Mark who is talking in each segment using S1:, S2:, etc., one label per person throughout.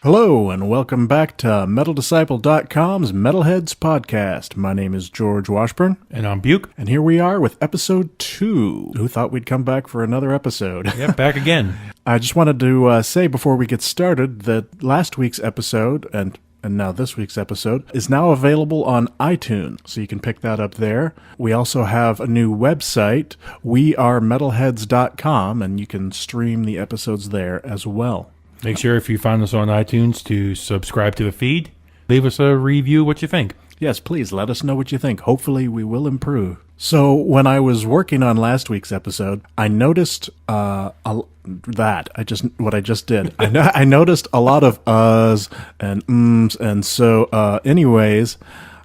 S1: Hello, and welcome back to MetalDisciple.com's Metalheads podcast. My name is George Washburn.
S2: And I'm Buke.
S1: And here we are with episode 2. Who thought we'd come back for another episode?
S2: Yep, back again.
S1: I just wanted to say before we get started that last week's episode, and now this week's episode, is now available on iTunes, so you can pick that up there. We also have a new website, wearemetalheads.com, and you can stream the episodes there as well.
S2: Make sure if you find us on iTunes to subscribe to the feed. Leave us a review what you think.
S1: Yes, please let us know what you think. Hopefully we will improve. So when I was working on last week's episode, I noticed what I just did. I noticed a lot of uhs and ums, and so anyways,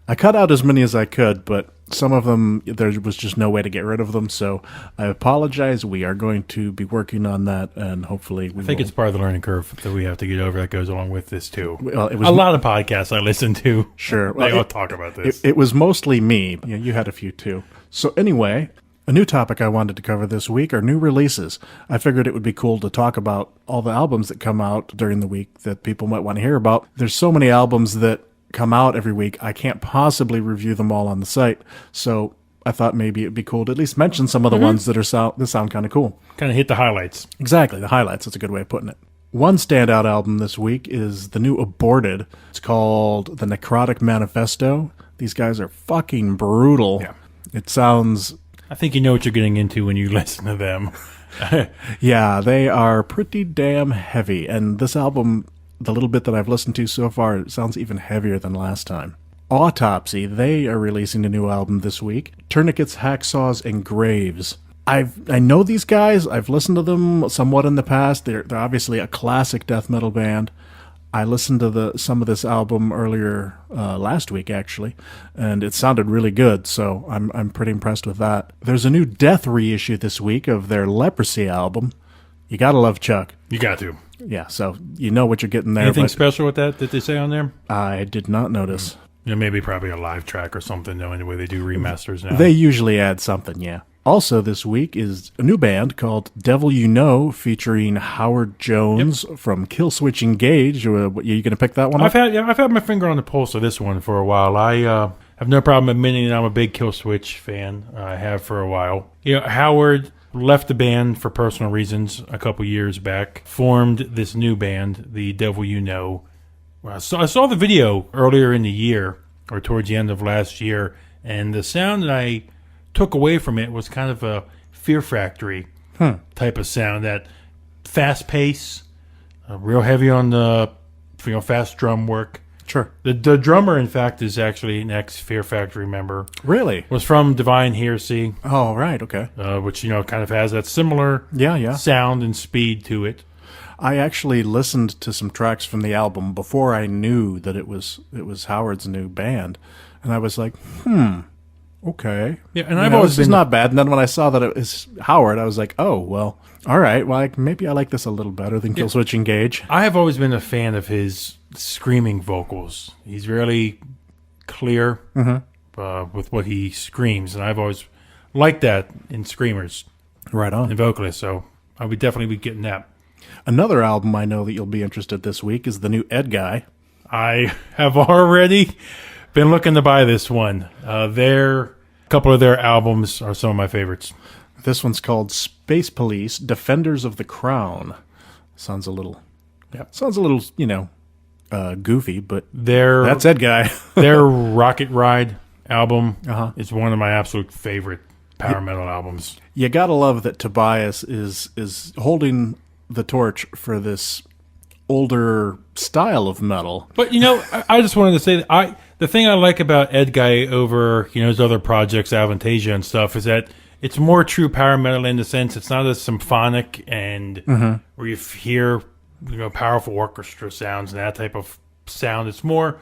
S1: I cut out as many as I could, but some of them, there was just no way to get rid of them, so I apologize. We are going to be working on that, and hopefully
S2: I think it's part of the learning curve that we have to get over that goes along with this, too.
S1: Well, it was
S2: a lot of podcasts I listen to.
S1: Sure.
S2: They all talk about this.
S1: It was mostly me. Yeah, you had a few, too. So anyway, a new topic I wanted to cover this week are new releases. I figured it would be cool to talk about all the albums that come out during the week that people might want to hear about. There's so many albums that come out every week, I can't possibly review them all on the site. So I thought maybe it'd be cool to at least mention some of the ones that sound kind of cool.
S2: Kind of hit the highlights.
S1: Exactly, the highlights. That's a good way of putting it. One standout album this week is the new Aborted. It's called The Necrotic Manifesto. These guys are fucking brutal.
S2: Yeah.
S1: It sounds...
S2: I think you know what you're getting into when you listen to them.
S1: Yeah, they are pretty damn heavy. And this album, the little bit that I've listened to so far, it sounds even heavier than last time. Autopsy, they are releasing a new album this week. Tourniquets, Hacksaws, and Graves. I know these guys. I've listened to them somewhat in the past. They're obviously a classic death metal band. I listened to some of this album earlier last week, actually, and it sounded really good, so I'm pretty impressed with that. There's a new Death reissue this week of their Leprosy album. You gotta love Chuck.
S2: You got to.
S1: Yeah, so you know what you're getting there.
S2: Anything special with that they say on there?
S1: I did not notice.
S2: Yeah, maybe probably a live track or something, knowing the way they do remasters now.
S1: They usually add something, yeah. Also this week is a new band called Devil You Know, featuring Howard Jones from Killswitch Engage. Are you going to pick that one up?
S2: I've had my finger on the pulse of this one for a while. I have no problem admitting that I'm a big Killswitch fan. I have for a while. You know, Howard left the band for personal reasons a couple years back, formed this new band, the Devil You Know. I saw the video earlier in the year, or towards the end of last year, and the sound that I took away from it was kind of a Fear Factory type of sound, that fast pace, real heavy on the fast drum work.
S1: Sure.
S2: The drummer, in fact, is actually an ex-Fear Factory member.
S1: Really?
S2: Was from Divine Heresy.
S1: Oh, right, okay.
S2: Which, kind of has that similar sound and speed to it.
S1: I actually listened to some tracks from the album before I knew that it was Howard's new band, and I was like, okay.
S2: Yeah, and I've always been...
S1: It's not bad, and then when I saw that it was Howard, I was like, oh, well, all right, well, maybe I like this a little better than Killswitch Engage.
S2: I have always been a fan of his screaming vocals. He's really clear with what he screams, and I've always liked that in screamers.
S1: Right on.
S2: And vocalists, so I would definitely be getting that.
S1: Another album I know that you'll be interested this week is the new Ed Guy.
S2: I have already been looking to buy this one. A couple of their albums are some of my favorites.
S1: This one's called Space Police, Defenders of the Crown. Sounds a little, goofy, but that's Ed Guy.
S2: Their Rocket Ride album is one of my absolute favorite power metal albums.
S1: You gotta love that Tobias is holding the torch for this older style of metal.
S2: But I just wanted to say that the thing I like about Ed Guy over his other projects, Avantasia and stuff, is that it's more true power metal in the sense it's not as symphonic and where you hear powerful orchestra sounds and that type of sound. It's more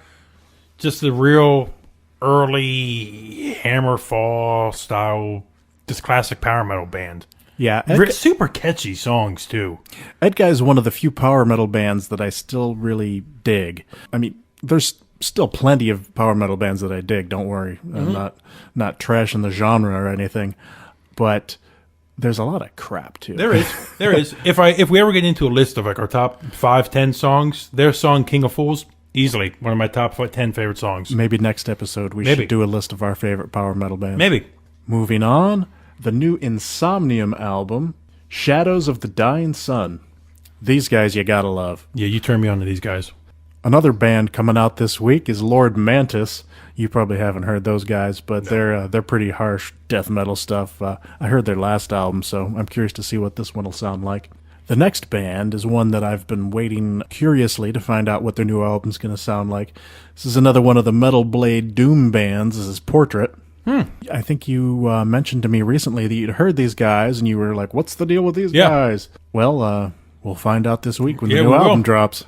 S2: just the real early Hammerfall style, just classic power metal band.
S1: Yeah,
S2: super catchy songs too.
S1: Ed Guy is one of the few power metal bands that I still really dig. I mean, there's still plenty of power metal bands that I dig. Don't worry, I'm not trashing the genre or anything. But there's a lot of crap too.
S2: There is. If we ever get into a list of like our top 5, 10 songs, their song "King of Fools" easily one of my top 10 favorite songs.
S1: Maybe next episode we should do a list of our favorite power metal bands.
S2: Maybe.
S1: Moving on, the new Insomnium album, "Shadows of the Dying Sun." These guys you gotta love.
S2: Yeah, you turned me on to these guys.
S1: Another band coming out this week is Lord Mantis. You probably haven't heard those guys, but they're pretty harsh death metal stuff. I heard their last album, so I'm curious to see what this one will sound like. The next band is one that I've been waiting curiously to find out what their new album's going to sound like. This is another one of the Metal Blade Doom bands. This is Portrait. I think you mentioned to me recently that you'd heard these guys, and you were like, what's the deal with these guys? Well, we'll find out this week when the new album drops.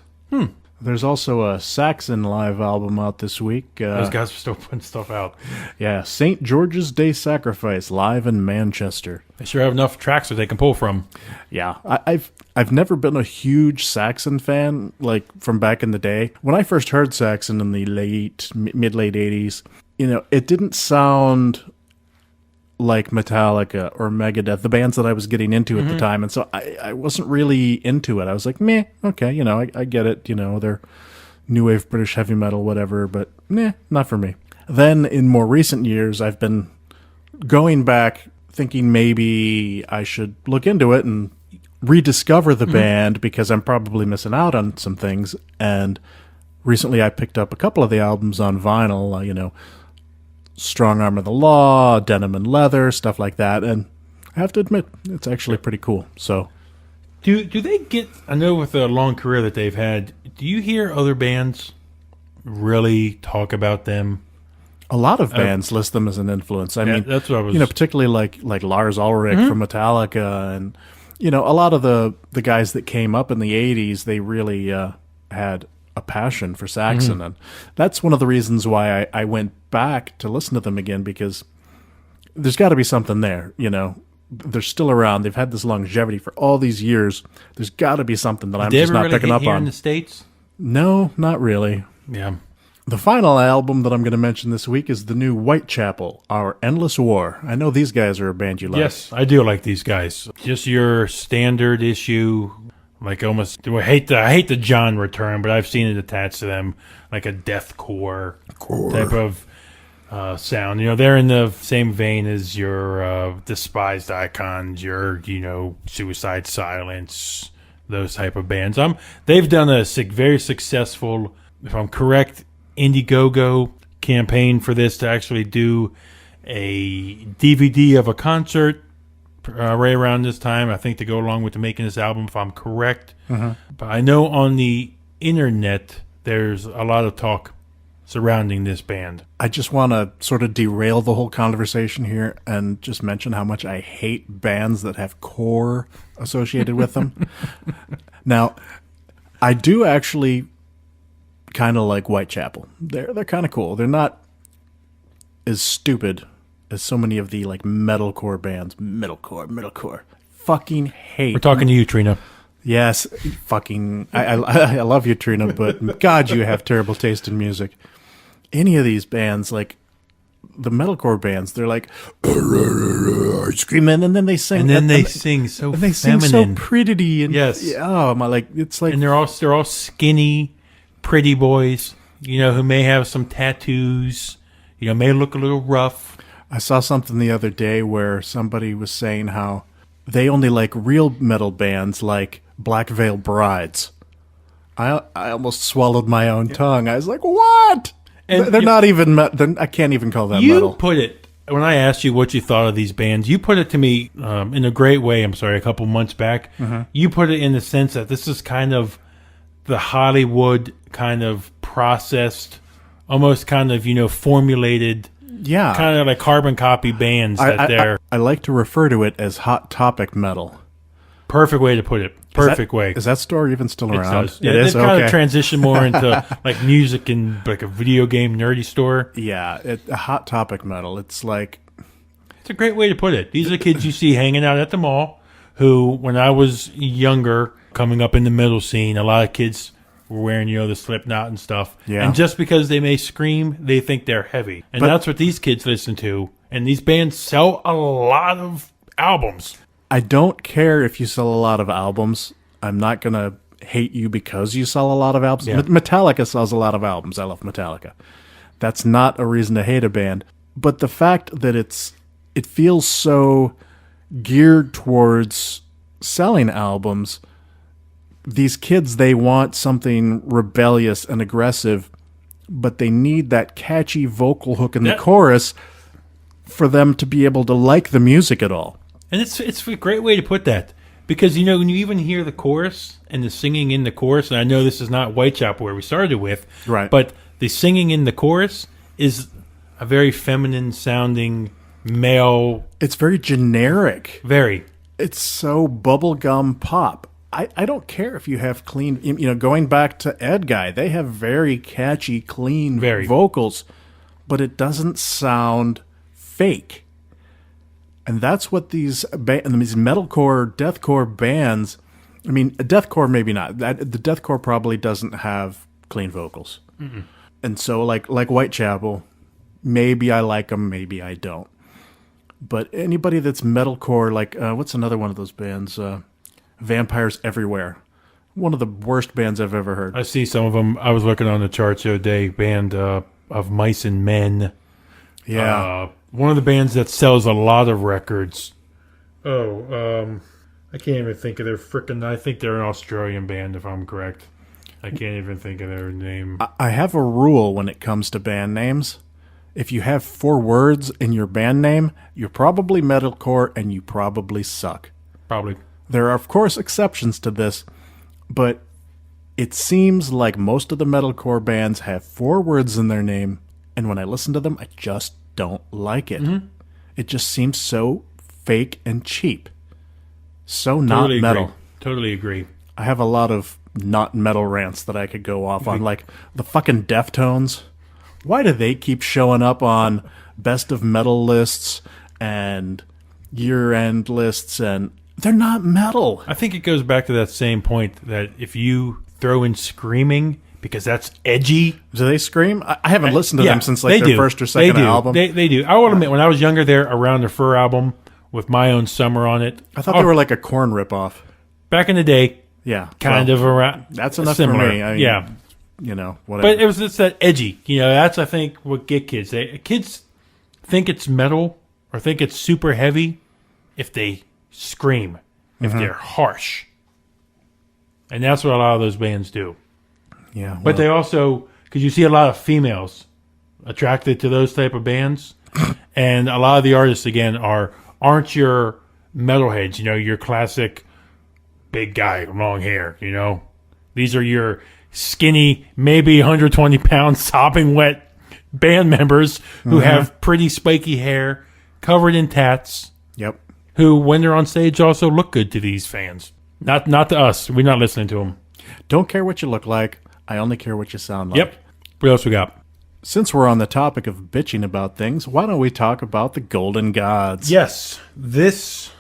S1: There's also a Saxon live album out this week.
S2: Those guys are still putting stuff out.
S1: Yeah, St. George's Day Sacrifice live in Manchester.
S2: They sure have enough tracks that they can pull from.
S1: Yeah, I've never been a huge Saxon fan, like from back in the day. When I first heard Saxon in the mid-late 80s, it didn't sound like Metallica or Megadeth, the bands that I was getting into at the time, and so I wasn't really into it. I was like, meh, okay, I get it, they're new wave British heavy metal, whatever, but not for me. Then in more recent years, I've been going back thinking maybe I should look into it and rediscover the band because I'm probably missing out on some things, and recently I picked up a couple of the albums on vinyl, Strong Arm of the Law, Denim and Leather, stuff like that, and I have to admit, it's actually pretty cool. So,
S2: do they get? I know with the long career that they've had, do you hear other bands really talk about them?
S1: A lot of bands list them as an influence. I mean,
S2: that's what I was.
S1: Particularly like Lars Ulrich from Metallica, and a lot of the guys that came up in the '80s, they really had a passion for Saxon, and that's one of the reasons why I went back to listen to them again, because there's got to be something there. They're still around. They've had this longevity for all these years. There's got to be something that I'm just not picking up on.
S2: In the States?
S1: No, not really.
S2: Yeah.
S1: The final album that I'm going to mention this week is the new Whitechapel, Our Endless War. I know these guys are a band you like.
S2: Yes, I do like these guys. Just your standard issue. Like almost, I hate the genre term, but I've seen it attached to them, like a deathcore type of sound. They're in the same vein as your Despised Icons, your Suicide Silence, those type of bands. They've done a very successful, if I'm correct, Indiegogo campaign for this to actually do a DVD of a concert. Right around this time, I think, to go along with the making this album, if I'm correct. But I know on the internet, there's a lot of talk surrounding this band.
S1: I just want to sort of derail the whole conversation here and just mention how much I hate bands that have core associated with them. Now, I do actually kind of like Whitechapel. They're kind of cool. They're not as stupid as so many of the metalcore bands. Metalcore. Fucking hate.
S2: We're talking to you, Trina.
S1: Yes, fucking. I love you, Trina, but God, you have terrible taste in music. Any of these bands, like the metalcore bands, they're like screaming, and then they sing,
S2: and then they sing so
S1: and they
S2: feminine.
S1: sing so pretty, and
S2: yes,
S1: it's like,
S2: and they're all skinny, pretty boys, who may have some tattoos, may look a little rough.
S1: I saw something the other day where somebody was saying how they only like real metal bands like Black Veil Brides. I almost swallowed my own tongue. I was like, what? And they're not even, I can't even call that metal.
S2: You put it, when I asked you what you thought of these bands, you put it to me in a great way, a couple months back. You put it in the sense that this is kind of the Hollywood kind of processed, almost kind of, formulated, kind of like carbon copy bands that
S1: I like to refer to it as Hot Topic metal.
S2: Perfect way to put it. Perfect way.
S1: Is that store even still around?
S2: It does. Yeah, they've kind of transitioned more into like music and like a video game nerdy store.
S1: Yeah, Hot Topic metal. It's like,
S2: it's a great way to put it. These are kids you see hanging out at the mall who, when I was younger, coming up in the metal scene, a lot of kids were wearing, the Slipknot and stuff. Yeah. And just because they may scream, they think they're heavy. And that's what these kids listen to. And these bands sell a lot of albums.
S1: I don't care if you sell a lot of albums. I'm not going to hate you because you sell a lot of albums.
S2: Yeah.
S1: Metallica sells a lot of albums. I love Metallica. That's not a reason to hate a band. But the fact that it feels so geared towards selling albums, these kids, they want something rebellious and aggressive, but they need that catchy vocal hook in the chorus for them to be able to like the music at all.
S2: And it's a great way to put that. Because, when you even hear the chorus and the singing in the chorus, and I know this is not Whitechapel where we started with,
S1: right?
S2: But the singing in the chorus is a very feminine sounding male.
S1: It's very generic.
S2: Very.
S1: It's so bubblegum pop. I don't care if you have clean, going back to Ed Guy, they have very catchy, clean vocals, but it doesn't sound fake. And that's what these metalcore, deathcore bands, I mean, deathcore maybe not. The deathcore probably doesn't have clean vocals. Mm-mm. And so like Whitechapel, maybe I like them, maybe I don't. But anybody that's metalcore, like, what's another one of those bands? Vampires Everywhere. One of the worst bands I've ever heard.
S2: I see some of them. I was looking on the charts the other day, band of Mice and Men.
S1: Yeah.
S2: One of the bands that sells a lot of records. I can't even think of their frickin'... I think they're an Australian band, if I'm correct. I can't even think of their name.
S1: I have a rule when it comes to band names. If you have 4 words in your band name, you're probably metalcore and you probably suck.
S2: Probably.
S1: There are, of course, exceptions to this, but it seems like most of the metalcore bands have 4 words in their name, and when I listen to them, I just don't like it. Mm-hmm. It just seems so fake and cheap. So not metal.
S2: Totally agree.
S1: I have a lot of not metal rants that I could go off on, like the fucking Deftones. Why do they keep showing up on best of metal lists and year-end lists, and they're not metal?
S2: I think it goes back to that same point that if you throw in screaming, because that's edgy.
S1: Do they scream? I haven't listened to them since like their first or second album.
S2: They do. I will admit, when I was younger, they're around the Fur album with My Own Summer on it.
S1: I thought they were like a Korn ripoff.
S2: Back in the day,
S1: yeah,
S2: kind of around.
S1: That's enough
S2: similar.
S1: for me. I mean,
S2: yeah,
S1: whatever.
S2: But it's that edgy. That's I think what get kids. Kids think it's metal or think it's super heavy if they scream, if they're harsh, and that's what a lot of those bands do.
S1: Yeah, well,
S2: but they also, because you see a lot of females attracted to those type of bands, and a lot of the artists again aren't your metalheads. Your classic big guy, long hair. These are your skinny, maybe 120-pound, sopping wet band members who have pretty spiky hair, covered in tats.
S1: Yep.
S2: Who, when they're on stage, also look good to these fans. Not to us. We're not listening to them.
S1: Don't care what you look like. I only care what you sound like.
S2: Yep. What else we got?
S1: Since we're on the topic of bitching about things, why don't we talk about the Golden Gods?
S2: Yes. This,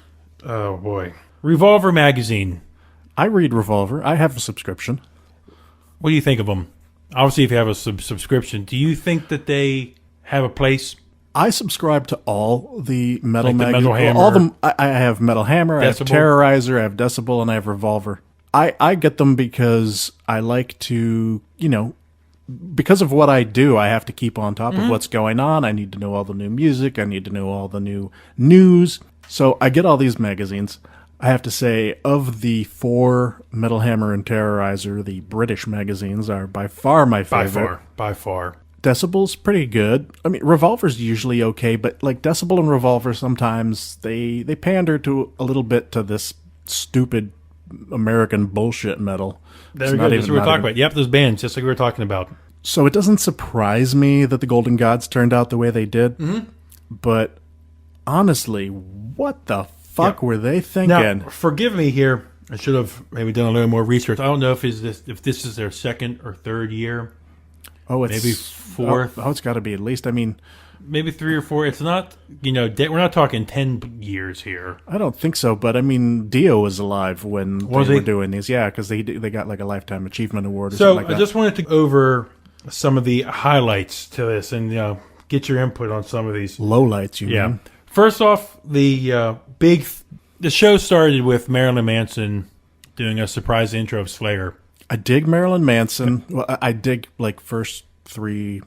S2: oh boy. Revolver magazine.
S1: I read Revolver. I have a subscription.
S2: What do you think of them? Obviously, if you have a subscription, do you think that they have a place?
S1: I subscribe to all the metal magazines.
S2: Metal Hammer.
S1: All them. I have Metal Hammer,
S2: Decibel.
S1: I have Terrorizer, I have Decibel, and I have Revolver. I get them because I like to, because of what I do, I have to keep on top of what's going on. I need to know all the new music. I need to know all the new news. So I get all these magazines. I have to say, of the 4, Metal Hammer and Terrorizer, the British magazines are by far my favorite.
S2: By far.
S1: Decibel's pretty good. I mean, Revolver's usually okay, but like Decibel and Revolver, sometimes they pander to a little bit to this stupid American bullshit metal.
S2: There we go. That's what we're talking about. Yep, those bands, just like we were talking about.
S1: So it doesn't surprise me that the Golden Gods turned out the way they did. Mm-hmm. But honestly, what the fuck were they thinking?
S2: Now, forgive me here. I should have maybe done a little more research. I don't know if this is their second or third year.
S1: Oh, it's
S2: maybe fourth.
S1: Oh, it's got to be at least. I mean,
S2: maybe 3 or 4. It's not, we're not talking 10 years here.
S1: I don't think so, but I mean, Dio was alive when they were doing these. Yeah, because they got like a Lifetime Achievement Award or something like that.
S2: I just wanted to go over some of the highlights to this and get your input on some of these.
S1: Lowlights, you mean?
S2: First off, the big The show started with Marilyn Manson doing a surprise intro of Slayer.
S1: I dig Marilyn Manson. Well, I dig like first 4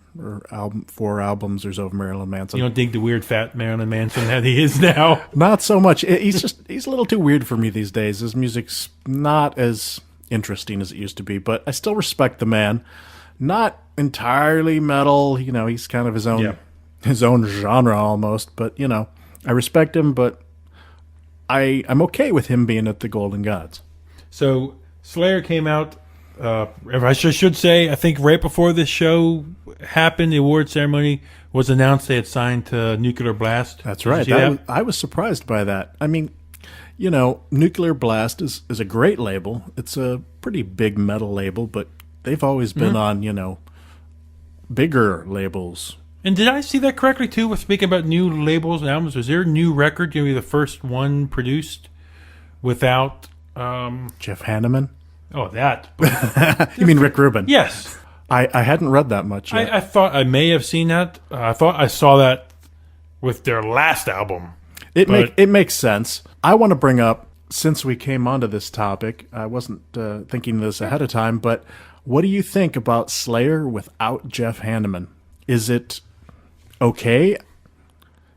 S1: albums or so of Marilyn Manson.
S2: You don't dig the weird fat Marilyn Manson that he is now?
S1: Not so much. He's a little too weird for me these days. His music's not as interesting as it used to be, but I still respect the man. Not entirely metal, you know, he's kind of his own genre almost, but you know, I respect him, but I'm okay with him being at the Golden Gods.
S2: So Slayer came out, I should say, I think right before this show happened, the award ceremony was announced they had signed to Nuclear Blast.
S1: That's right. I was surprised by that. I mean, you know, Nuclear Blast is a great label. It's a pretty big metal label, but they've always been on, you know, bigger labels.
S2: And did I see that correctly, too, with speaking about new labels and albums? Was there a new record going to be the first one produced without...
S1: Jeff Hanneman?
S2: Oh, that.
S1: You mean Rick Rubin?
S2: Yes.
S1: I hadn't read that much yet.
S2: I thought I may have seen that. I thought I saw that with their last album.
S1: It makes sense. I want to bring up, since we came onto this topic, I wasn't thinking this ahead of time, but what do you think about Slayer without Jeff Hanneman? Is it okay?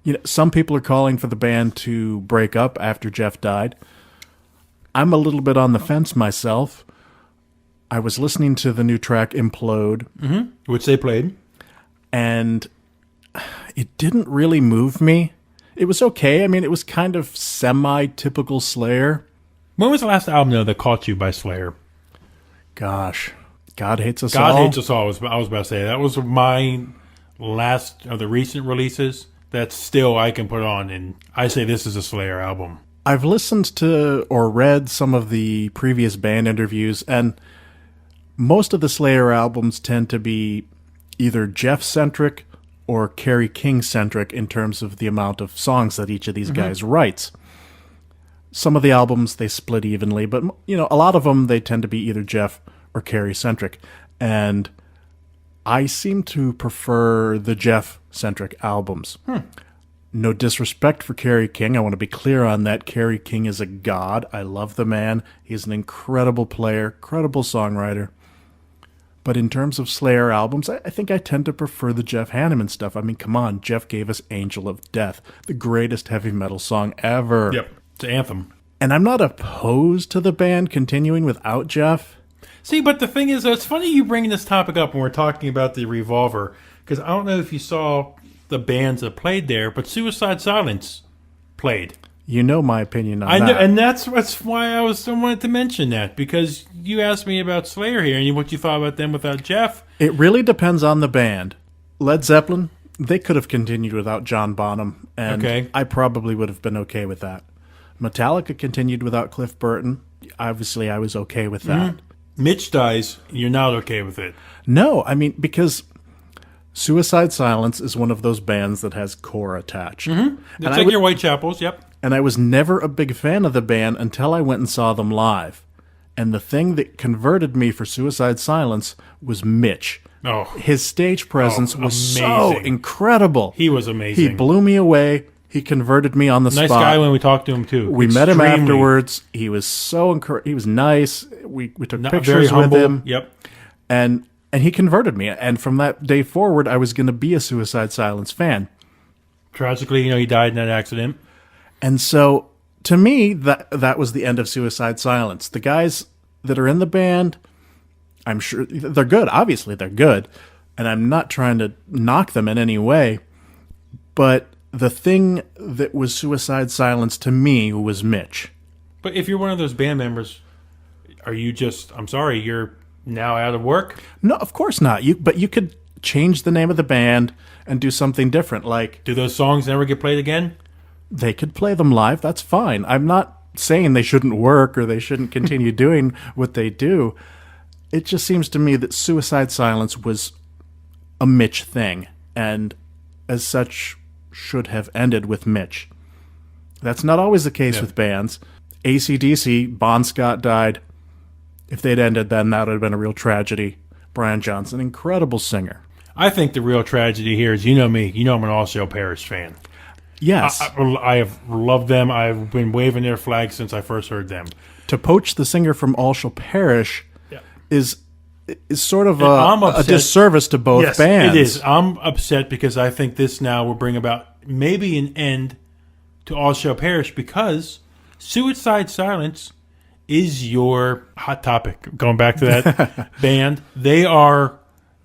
S1: You know, some people are calling for the band to break up after Jeff died. I'm a little bit on the fence myself. I was listening to the new track Implode.
S2: Mm-hmm. Which they played.
S1: And it didn't really move me. It was okay. I mean, it was kind of semi-typical Slayer.
S2: When was the last album, though, that caught you by Slayer?
S1: Gosh. God Hates Us
S2: All.
S1: God
S2: Hates Us All, I was about to say. That was my last of the recent releases that still I can put on, and I say this is a Slayer album.
S1: I've listened to or read some of the previous band interviews, and most of the Slayer albums tend to be either Jeff-centric or Kerry King-centric in terms of the amount of songs that each of these guys writes. Some of the albums, they split evenly, but you know, a lot of them, they tend to be either Jeff or Kerry-centric. And I seem to prefer the Jeff-centric albums. No disrespect for Kerry King. I want to be clear on that. Kerry King is a god. I love the man. He's an incredible player, incredible songwriter. But in terms of Slayer albums, I think I tend to prefer the Jeff Hanneman stuff. I mean, come on. Jeff gave us Angel of Death, the greatest heavy metal song ever.
S2: Yep, it's an anthem.
S1: And I'm not opposed to the band continuing without Jeff.
S2: See, but the thing is, it's funny you bringing this topic up when we're talking about the Revolver, because I don't know if you saw the bands that played there, but Suicide Silence played.
S1: You know my opinion on that.
S2: Know, and that's why I wanted to mention that, because you asked me about Slayer here and what you thought about them without Jeff.
S1: It really depends on the band. Led Zeppelin, they could have continued without John Bonham, and I probably would have been okay with that. Metallica continued without Cliff Burton. Obviously, I was okay with that.
S2: Mitch dies, you're not okay with it.
S1: No, I mean, because Suicide Silence is one of those bands that has core attached.
S2: It's like your Whitechapels, yep.
S1: And I was never a big fan of the band until I went and saw them live. And the thing that converted me for Suicide Silence was Mitch.
S2: Oh,
S1: his stage presence was
S2: amazing.
S1: So incredible.
S2: He was amazing.
S1: He blew me away. He converted me on the spot.
S2: Nice guy when we talked to him, too.
S1: We met him afterwards. He was so he was nice. We took pictures with him.
S2: Yep.
S1: And he converted me. And from that day forward, I was going to be a Suicide Silence fan.
S2: Tragically, he died in that accident.
S1: And so, to me, that was the end of Suicide Silence. The guys that are in the band, I'm sure they're good. Obviously, they're good. And I'm not trying to knock them in any way. But the thing that was Suicide Silence to me was Mitch.
S2: But if you're one of those band members, are you just, I'm sorry, you're now out of work?
S1: No, of course not. But you could change the name of the band and do something different. Like,
S2: do those songs never get played again?
S1: They could play them live. That's fine. I'm not saying they shouldn't work or they shouldn't continue doing what they do. It just seems to me that Suicide Silence was a Mitch thing, and as such should have ended with Mitch. That's not always the case with bands. AC/DC, Bon Scott died. If they'd ended then, that would have been a real tragedy. Brian Johnson, incredible singer.
S2: I think the real tragedy here is, you know me, you know I'm an All Shall Perish fan.
S1: Yes.
S2: I have loved them. I've been waving their flag since I first heard them.
S1: To poach the singer from All Shall Perish is sort of
S2: I'm
S1: a
S2: upset.
S1: disservice to both
S2: Yes,
S1: bands.
S2: it is. I'm upset because I think this now will bring about maybe an end to All Shall Perish, because Suicide Silence is your hot topic. Going back to that band, they are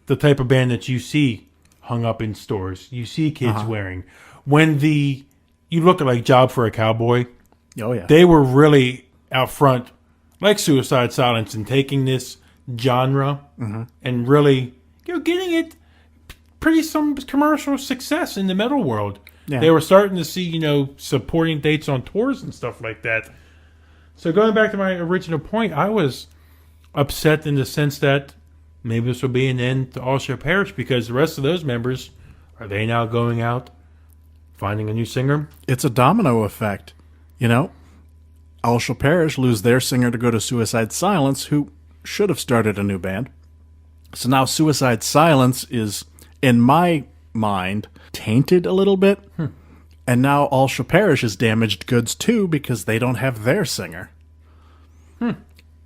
S2: the type of band that you see hung up in stores. You see kids wearing. When you look at like Job for a Cowboy,
S1: Oh, yeah.
S2: they were really out front, like Suicide Silence, and taking this genre and really, getting it pretty some commercial success in the metal world.
S1: Yeah.
S2: They were starting to see, supporting dates on tours and stuff like that. So going back to my original point, I was upset in the sense that maybe this will be an end to All Shall Perish, because the rest of those members, are they now going out, finding a new singer?
S1: It's a domino effect. All Shall Perish lose their singer to go to Suicide Silence, who should have started a new band. So now Suicide Silence is, in my mind, tainted a little bit. And now All Shall Perish is damaged goods too, because they don't have their singer.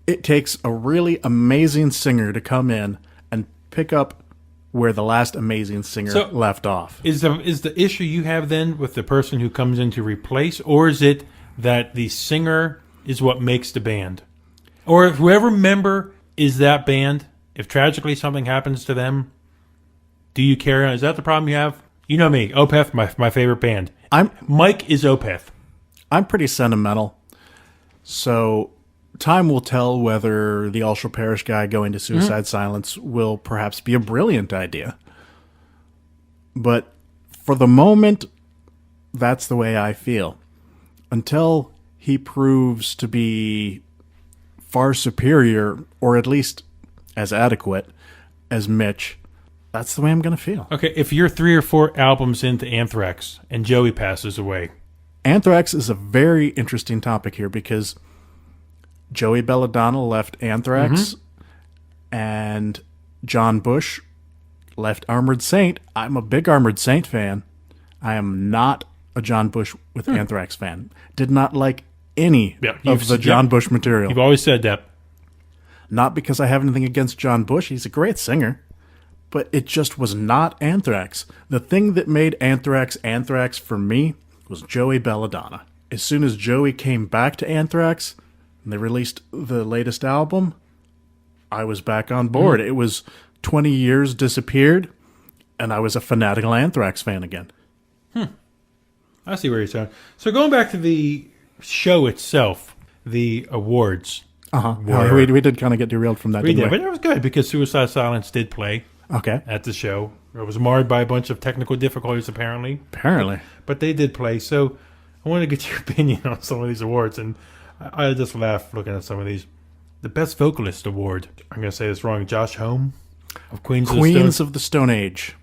S1: It takes a really amazing singer to come in and pick up where the last amazing singer left off.
S2: Is the issue you have then with the person who comes in to replace, or is it that the singer is what makes the band? Or if whoever member is that band, if tragically something happens to them, do you carry on? Is that the problem you have? You know me, Opeth, my favorite band. Mike is Opeth.
S1: I'm pretty sentimental. So time will tell whether the All Shall Perish guy going to Suicide Silence will perhaps be a brilliant idea. But for the moment, that's the way I feel. Until he proves to be far superior, or at least as adequate as Mitch, that's the way I'm going to feel.
S2: Okay, if you're 3 or 4 albums into Anthrax and Joey passes away.
S1: Anthrax is a very interesting topic here, because Joey Belladonna left Anthrax and John Bush left Armored Saint. I'm a big Armored Saint fan. I am not a John Bush with Anthrax fan. Did not like any of the John Bush material.
S2: You've always said that.
S1: Not because I have anything against John Bush. He's a great singer. But it just was not Anthrax. The thing that made Anthrax Anthrax for me was Joey Belladonna. As soon as Joey came back to Anthrax and they released the latest album, I was back on board. It was 20 years disappeared, and I was a fanatical Anthrax fan again.
S2: I see where you're saying. So going back to the show itself, the awards.
S1: We did kind of get derailed from that, didn't we?
S2: But it was good because Suicide Silence did play at the show. It was marred by a bunch of technical difficulties, apparently. But they did play. So I wanted to get your opinion on some of these awards, and I just laughed looking at some of these. The Best Vocalist Award, I'm going to say this wrong, Josh Homme of Queens
S1: of the Stone Age.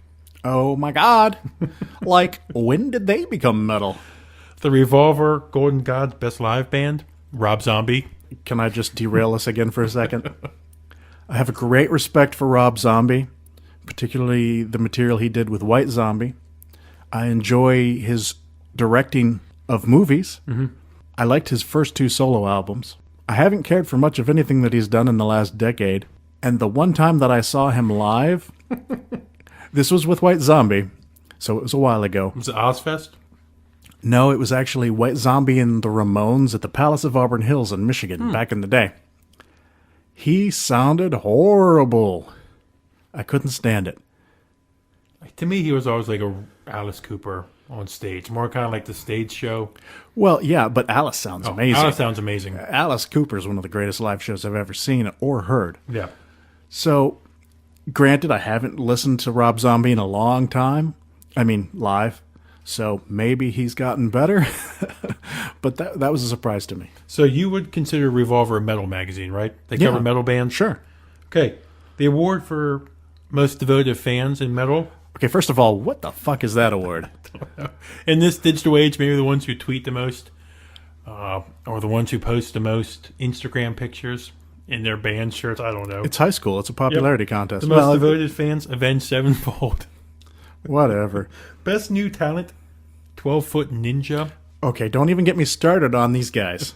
S1: Oh my God. Like, when did they become metal?
S2: The Revolver Golden Gods Best Live Band, Rob Zombie.
S1: Can I just derail us again for a second? I have a great respect for Rob Zombie, particularly the material he did with White Zombie. I enjoy his directing of movies. I liked his first 2 solo albums. I haven't cared for much of anything that he's done in the last decade. And the one time that I saw him live, this was with White Zombie, so it was a while ago.
S2: Was it Ozfest?
S1: No, it was actually White Zombie and the Ramones at the Palace of Auburn Hills in Michigan back in the day. He sounded horrible. I couldn't stand it.
S2: To me, he was always like a Alice Cooper on stage, more kind of like the stage show.
S1: Well, yeah, but Alice sounds amazing.
S2: Alice sounds amazing.
S1: Alice Cooper is one of the greatest live shows I've ever seen or heard.
S2: Yeah.
S1: So, granted, I haven't listened to Rob Zombie in a long time. I mean, live. So maybe he's gotten better. But that was a surprise to me.
S2: So you would consider Revolver a metal magazine, right? They cover metal bands?
S1: Sure.
S2: Okay. The award for most devoted fans in metal.
S1: Okay, first of all, what the fuck is that award?
S2: In this digital age, maybe the ones who tweet the most or the ones who post the most Instagram pictures in their band shirts. I don't know.
S1: It's high school. It's a popularity contest.
S2: The most devoted fans, Avenged Sevenfold.
S1: Whatever.
S2: Best new talent, 12-Foot Ninja.
S1: Okay, don't even get me started on these guys.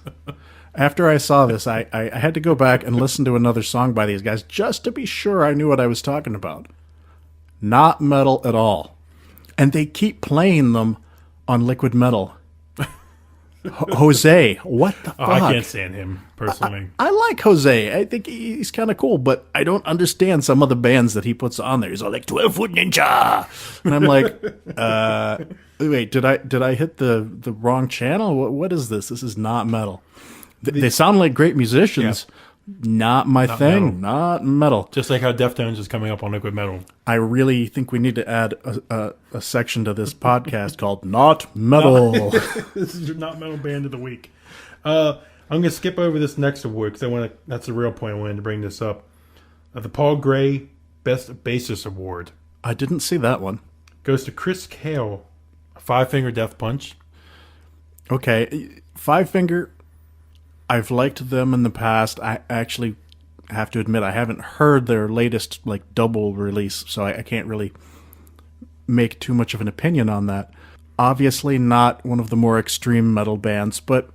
S1: After I saw this, I had to go back and listen to another song by these guys just to be sure I knew what I was talking about. Not metal at all. And they keep playing them on Liquid Metal. Jose, what the fuck?
S2: I can't stand him, personally.
S1: I like Jose. I think he's kind of cool, but I don't understand some of the bands that he puts on there. He's all like 12-Foot Ninja, and I'm like, wait, did I hit the wrong channel? What is this? This is not metal. They sound like great musicians. Yeah. Not my thing. Metal. Not metal.
S2: Just like how Deftones is coming up on Liquid Metal.
S1: I really think we need to add a section to this podcast called Not Metal.
S2: This is your Not Metal Band of the Week. I'm going to skip over this next award because that's the real point I wanted to bring this up. The Paul Gray Best Bassist Award.
S1: I didn't see that one.
S2: Goes to Chris Cale, Five Finger Death Punch.
S1: Okay, Five Finger... I've liked them in the past. I actually have to admit I haven't heard their latest double release, so I can't really make too much of an opinion on that. Obviously not one of the more extreme metal bands, but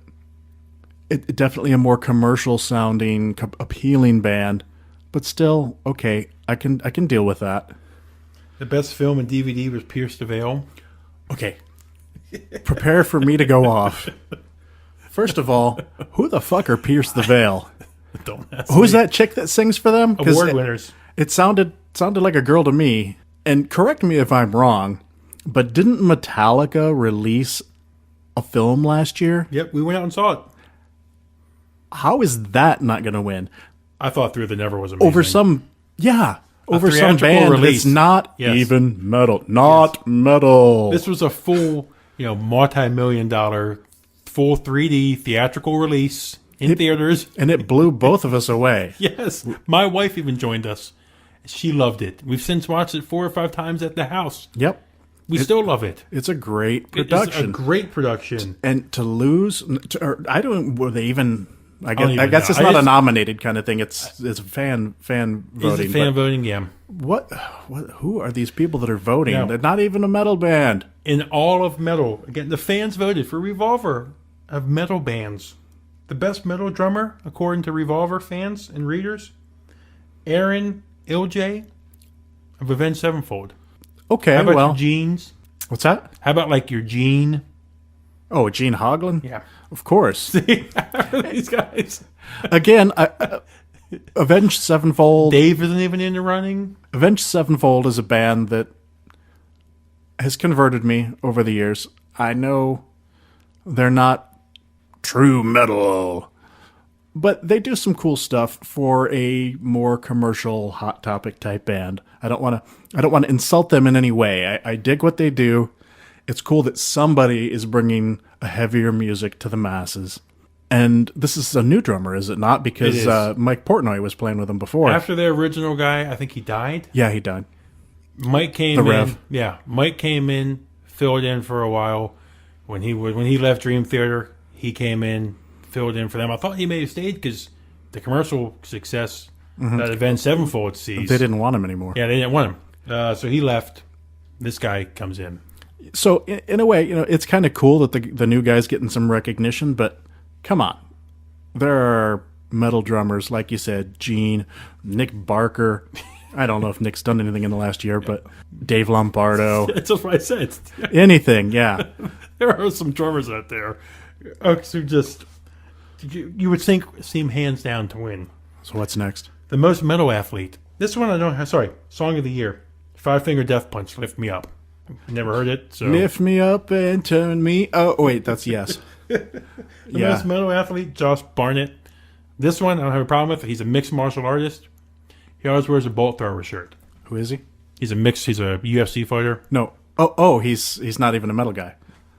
S1: it definitely a more commercial sounding, appealing band. But still, okay, I can deal with that.
S2: The best film and DVD was Pierce the Veil.
S1: Okay, prepare for me to go off. First of all, who the fuck are Pierce the Veil?
S2: Don't ask
S1: Who's
S2: me.
S1: that chick that sings for them?
S2: Award winners.
S1: It sounded like a girl to me. And correct me if I'm wrong, but didn't Metallica release a film last year?
S2: Yep, we went out and saw it.
S1: How is that not going to win?
S2: I thought Through the Never was amazing.
S1: Over some band
S2: release.
S1: that's not even metal. Not metal.
S2: This was a full, multi-million-dollar full 3D theatrical release in theaters.
S1: And it blew both of us away.
S2: Yes. My wife even joined us. She loved it. We've since watched it 4 or 5 times at the house.
S1: Yep.
S2: We still love it.
S1: It's a great production.
S2: It's a great production.
S1: And to lose, were they even... I guess it's not a nominated kind of thing. It's fan voting.
S2: It's fan voting, yeah.
S1: What? Who are these people that are voting?
S2: Yeah.
S1: They're not even a metal band.
S2: In all of metal, again, the fans voted for Revolver of metal bands. The best metal drummer, according to Revolver fans and readers, Aaron Ilje of Avenged Sevenfold.
S1: Okay,
S2: How about your Genes?
S1: What's that?
S2: How about your Gene?
S1: Oh, Gene Hoglan?
S2: Yeah.
S1: Of course.
S2: These guys.
S1: Again, Avenged Sevenfold.
S2: Dave isn't even in the running.
S1: Avenged Sevenfold is a band that has converted me over the years. I know they're not true metal, but they do some cool stuff for a more commercial Hot Topic type band. I don't want to insult them in any way. I dig what they do. It's cool that somebody is bringing a heavier music to the masses. And this is a new drummer, is it not? Because Mike Portnoy was playing with them before.
S2: After their original guy, I think he died.
S1: Yeah, he died.
S2: Mike came in. Yeah, Mike came in, filled in for a while. When he left Dream Theater, he came in, filled in for them. I thought he may have stayed because the commercial success that Avenged Sevenfold sees.
S1: They didn't want him anymore.
S2: Yeah, they didn't want him. So he left. This guy comes in.
S1: So in a way, it's kind of cool that the new guy's getting some recognition, but come on. There are metal drummers, like you said, Gene, Nick Barker. I don't know if Nick's done anything in the last year, but Dave Lombardo.
S2: That's what I said.
S1: Anything, yeah.
S2: There are some drummers out there who just, you would think, seem hands down to win.
S1: So what's next?
S2: The most metal athlete. This one I don't have. Sorry, Song of the Year. Five Finger Death Punch, Lift Me Up. Never heard it. So
S1: Lift me up and turn me. Oh wait, that's Yes.
S2: The most metal athlete, Josh Barnett. This one I don't have a problem with. He's a mixed martial artist. He always wears a bolt thrower shirt.
S1: Who is he?
S2: He's a UFC fighter.
S1: No. Oh, he's not even a metal guy.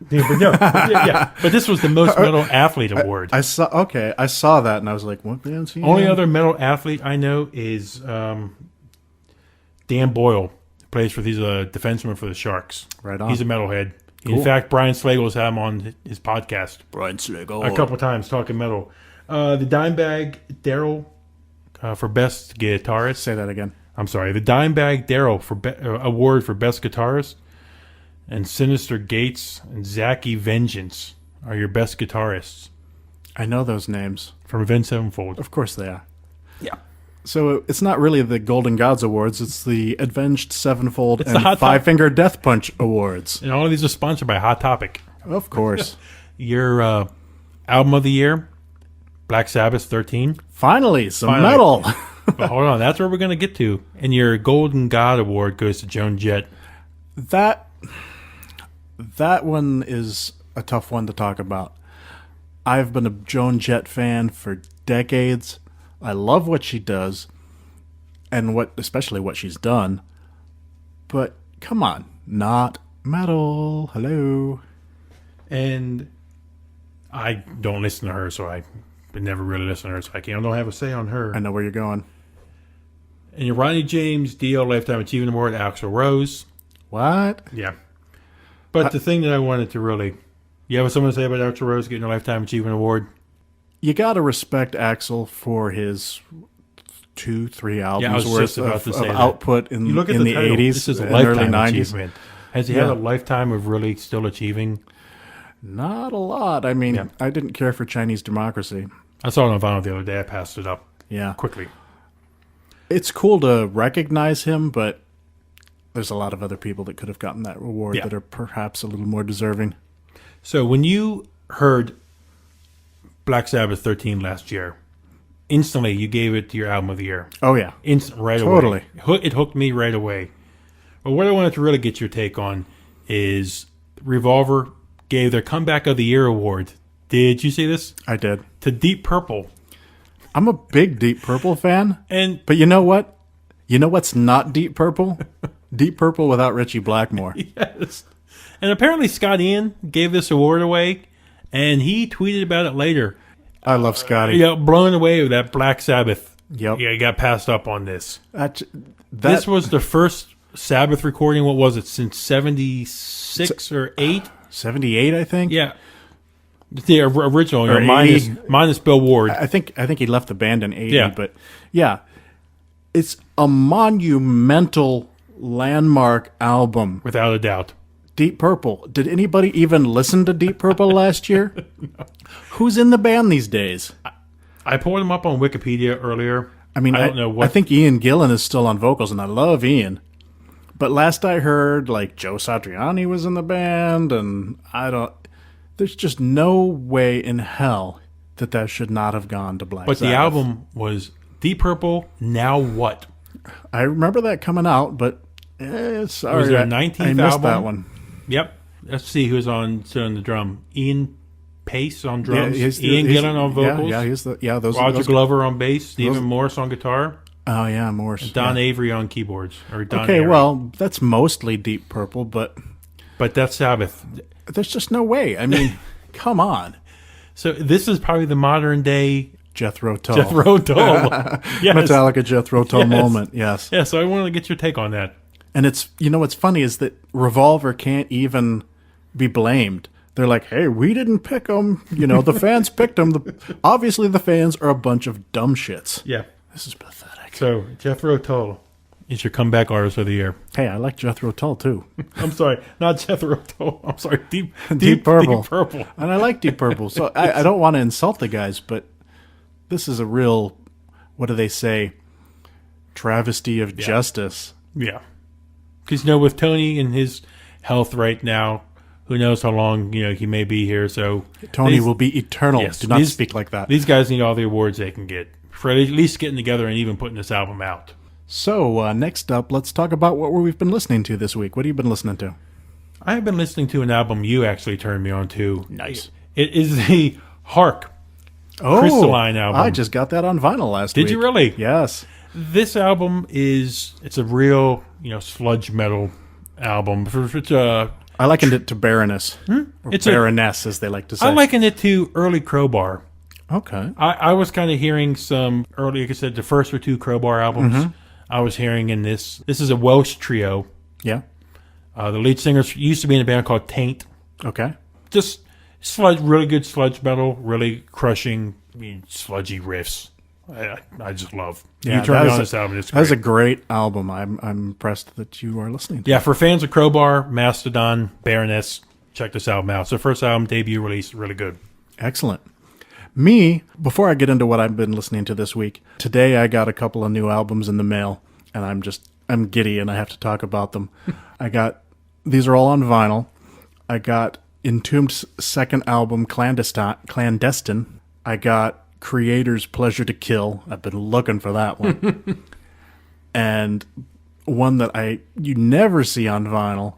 S2: Yeah, but this was the most metal athlete award.
S1: I saw that and I was like, what band's he?
S2: Only other metal athlete I know is Dan Boyle. Plays for, he's a defenseman for the Sharks.
S1: Right on.
S2: He's a metalhead.
S1: Cool.
S2: In fact, Brian Slagle's had him on his podcast.
S1: Brian Slagle.
S2: A couple times talking metal. The Dimebag Daryl for best guitarist.
S1: Say that again.
S2: I'm sorry. The Dimebag Daryl for award for best guitarist. and Sinister Gates and Zachy Vengeance are your best guitarists
S1: I know those names.
S2: from Avenged Sevenfold.
S1: Of course they are.
S2: Yeah.
S1: So it's not really the Golden Gods Awards, it's the Avenged Sevenfold
S2: It's the
S1: and
S2: Hot
S1: Five Finger Death Punch Awards.
S2: And all of these are sponsored by Hot Topic.
S1: Of course.
S2: Your album of the year, Black Sabbath 13.
S1: Finally, some
S2: Finally.
S1: metal.
S2: But hold on, that's where we're going to get to. And your Golden God Award goes to Joan Jett.
S1: That one is a tough one to talk about. I've been a Joan Jett fan for decades. I love what she does, and especially what she's done. But come on, not metal. Hello.
S2: And I don't listen to her, so I never really listen to her, so I don't have a say on her.
S1: I know where you're going.
S2: And your Ronnie James Dio Lifetime Achievement Award, Axl Rose.
S1: What?
S2: Yeah. But the thing that I wanted to really... You have something to say about Axl Rose getting a Lifetime Achievement Award?
S1: You gotta respect Axl for his 2-3 albums worth of output in
S2: You look at
S1: the
S2: title,
S1: 80s
S2: this is a
S1: and early
S2: lifetime
S1: 90s.
S2: achievement. Has he had a lifetime of really still achieving?
S1: Not a lot. I mean, I didn't care for Chinese Democracy.
S2: I saw it on vinyl the other day. I passed it up
S1: Yeah.
S2: quickly.
S1: It's cool to recognize him, but there's a lot of other people that could have gotten that award that are perhaps a little more deserving.
S2: So when you heard Black Sabbath 13 last year, instantly you gave it to your album of the year.
S1: Oh, yeah.
S2: Right
S1: Totally.
S2: away. It hooked me right away. But what I wanted to really get your take on is Revolver gave their Comeback of the Year award. Did you see this?
S1: I did.
S2: To Deep Purple.
S1: I'm a big Deep Purple fan.
S2: And
S1: But you know what? You know what's not Deep Purple? Deep Purple without Richie Blackmore.
S2: yes. And apparently Scott Ian gave this award away, and he tweeted about it later.
S1: I love Scotty.
S2: Blown away with that Black Sabbath.
S1: Yep.
S2: Yeah, he got passed up on this.
S1: This
S2: was the first Sabbath recording, what was it, since 76 or 8?
S1: 78, I think.
S2: Yeah. The original,
S1: Or
S2: minus Bill Ward.
S1: I think he left the band in 80,
S2: Yeah.
S1: but yeah. It's a monumental landmark album.
S2: Without a doubt.
S1: Deep Purple. Did anybody even listen to Deep Purple last year? No. Who's in the band these days?
S2: I pulled him up on Wikipedia earlier.
S1: I mean,
S2: I don't know what.
S1: I think Ian Gillan is still on vocals, and I love Ian. But last I heard, like, Joe Satriani was in the band, and there's just no way in hell that should not have gone to Black Sabbath.
S2: But the album was Deep Purple, Now What?
S1: I remember that coming out, but sorry,
S2: was their 19th
S1: I missed
S2: album.
S1: that one.
S2: Yep. Let's see who's on the drum. Ian Pace on drums.
S1: Yeah,
S2: Ian Gillan on vocals.
S1: Those
S2: Roger Glover on bass. Stephen Morris on guitar.
S1: Oh yeah, Morris.
S2: Don Avery on keyboards.
S1: Okay, well, that's mostly Deep Purple, but
S2: that's Sabbath.
S1: There's just no way. I mean, come on.
S2: So this is probably the modern day
S1: Jethro Tull.
S2: Yes.
S1: Metallica Jethro Tull moment. Yes.
S2: Yeah. So I wanted to get your take on that.
S1: And what's funny is that Revolver can't even be blamed. They're like, hey, we didn't pick them. The fans picked them. Obviously, the fans are a bunch of dumb shits.
S2: Yeah.
S1: This is pathetic.
S2: So, Jethro Tull is your comeback artist of the year.
S1: Hey, I like Jethro Tull, too.
S2: I'm sorry. Not Jethro Tull. I'm sorry. Deep
S1: Purple.
S2: Deep Purple.
S1: And I like Deep Purple. So, I don't want to insult the guys, but this is a real, what do they say, travesty of justice.
S2: Yeah. Because, with Tony and his health right now, who knows how long, he may be here. So
S1: Tony will be eternal.
S2: Yes,
S1: Do not speak like that.
S2: These guys need all the awards they can get for at least getting together and even putting this album out.
S1: So next up, let's talk about what we've been listening to this week. What have you been listening to?
S2: I have been listening to an album you actually turned me on to.
S1: Nice.
S2: It is the Hark Crystalline album.
S1: I just got that on vinyl last week.
S2: Did you really?
S1: Yes.
S2: This album it's a real, sludge metal album.
S1: I likened it to Baroness. Or
S2: It's
S1: Baroness, as they like to say.
S2: I liken it to early Crowbar.
S1: Okay.
S2: I was kind of hearing some early, like I said, the first or two Crowbar albums. Mm-hmm. I was hearing in this. This is a Welsh trio.
S1: Yeah.
S2: The lead singer used to be in a band called Taint.
S1: Okay.
S2: Just sludge, really good sludge metal, really crushing, sludgy riffs. I just love.
S1: Yeah,
S2: You turn me
S1: that
S2: on
S1: is
S2: this album. It's
S1: That's a
S2: great.
S1: great album. I'm impressed that you are listening to
S2: Yeah, for fans of Crowbar, Mastodon, Baroness, check this album out. It's their first album, debut release, really good.
S1: Excellent. Me, before I get into what I've been listening to this week, today I got a couple of new albums in the mail, and I'm giddy and I have to talk about them. These are all on vinyl. I got Entombed's second album, Clandestine. I got Creator's Pleasure to Kill. I've been looking for that one. And one that you never see on vinyl,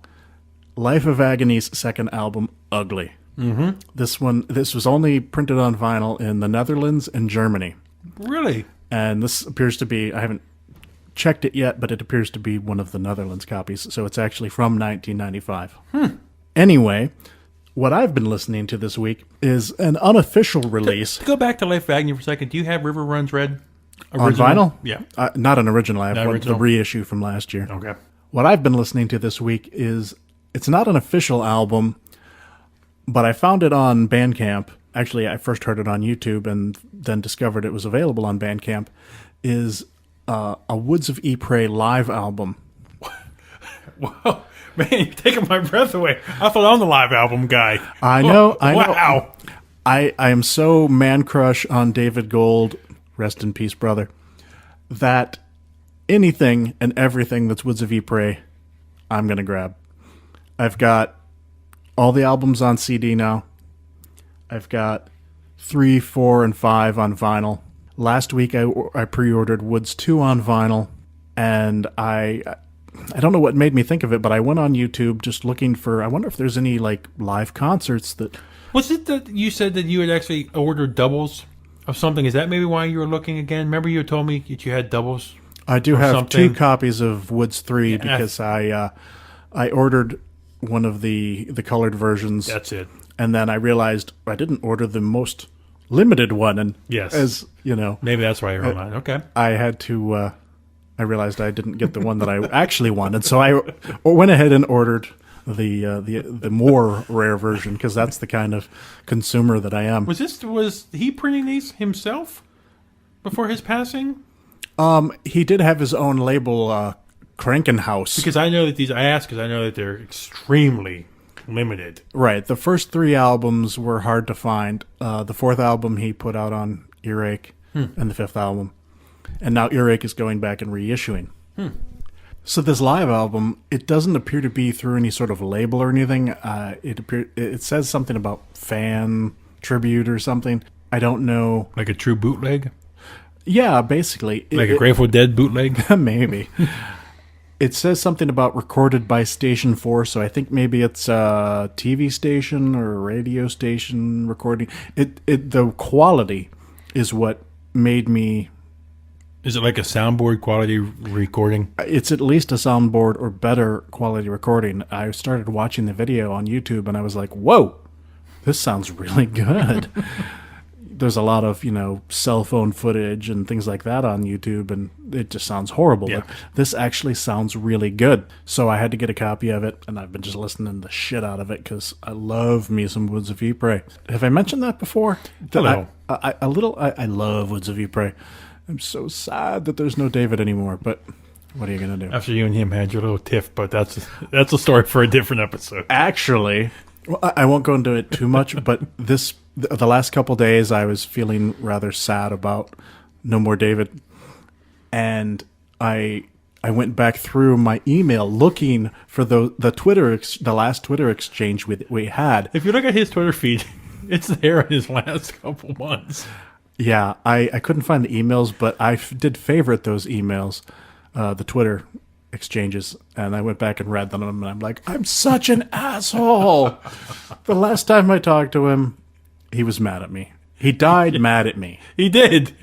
S1: Life of Agony's second album, Ugly. Mm-hmm. This was only printed on vinyl in the Netherlands and Germany.
S2: Really?
S1: And this appears to be, I haven't checked it yet, but it appears to be one of the Netherlands copies. So it's actually from 1995. Anyway, what I've been listening to this week is an unofficial release.
S2: To go back to Life of Agony for a second, do you have River Runs Red?
S1: On vinyl?
S2: Yeah.
S1: Not an original. I have
S2: original?
S1: the reissue from last year.
S2: Okay.
S1: What I've been listening to this week is, it's not an official album, but I found it on Bandcamp. Actually, I first heard it on YouTube and then discovered it was available on Bandcamp. Is a Woods of Ypres live album.
S2: Wow. Man, you're taking my breath away. I thought I'm the live album guy.
S1: I know.
S2: Wow.
S1: I am so man crush on David Gold, rest in peace, brother, that anything and everything that's Woods of Ypres, I'm going to grab. I've got all the albums on CD now. I've got 3, 4, and 5 on vinyl. Last week I pre-ordered Woods 2 on vinyl, and I don't know what made me think of it, but I went on YouTube just looking for, I wonder if there's any like live concerts that...
S2: Was it that you said that you had actually ordered doubles of something? Is that maybe why you were looking again? Remember you told me that you had doubles?
S1: I do have
S2: something?
S1: 2 copies of Woods 3 because I ordered one of the colored versions.
S2: That's it.
S1: And then I realized I didn't order the most limited one, and
S2: yes,
S1: as you know,
S2: maybe that's why you're on. Okay,
S1: I had to. I realized I didn't get the one that I actually wanted, so I went ahead and ordered the more rare version because that's the kind of consumer that I am.
S2: Was he printing these himself before his passing?
S1: He did have his own label, Krankenhaus.
S2: Because I know that I asked because I know that they're extremely limited.
S1: Right. The first 3 albums were hard to find. The 4th album he put out on Earache, and the 5th album. And now Earache is going back and reissuing. So this live album, it doesn't appear to be through any sort of label or anything. It says something about fan tribute or something. I don't know.
S2: Like a true bootleg?
S1: Yeah, basically.
S2: Like a Grateful Dead bootleg?
S1: Maybe. It says something about recorded by Station 4, so I think maybe it's a TV station or a radio station recording. The quality is what made me...
S2: Is it like a soundboard quality recording?
S1: It's at least a soundboard or better quality recording. I started watching the video on YouTube and I was like, whoa, this sounds really good. There's a lot of, cell phone footage and things like that on YouTube, and it just sounds horrible.
S2: Yeah.
S1: But this actually sounds really good. So I had to get a copy of it, and I've been just listening the shit out of it because I love me some Woods of Ypres. Have I mentioned that before?
S2: Hello.
S1: I love Woods of Ypres. I'm so sad that there's no David anymore, but what are you going to do?
S2: After you and him had your little tiff, but that's a story for a different episode.
S1: Actually, I won't go into it too much, but the last couple days I was feeling rather sad about No More David, and I went back through my email looking for the last Twitter exchange we had.
S2: If you look at his Twitter feed, it's there in his last couple months.
S1: Yeah, I couldn't find the emails, but I did favorite those emails, the Twitter exchanges, and I went back and read them, and I'm like, I'm such an asshole. The last time I talked to him, he was mad at me. He died mad at me.
S2: He did.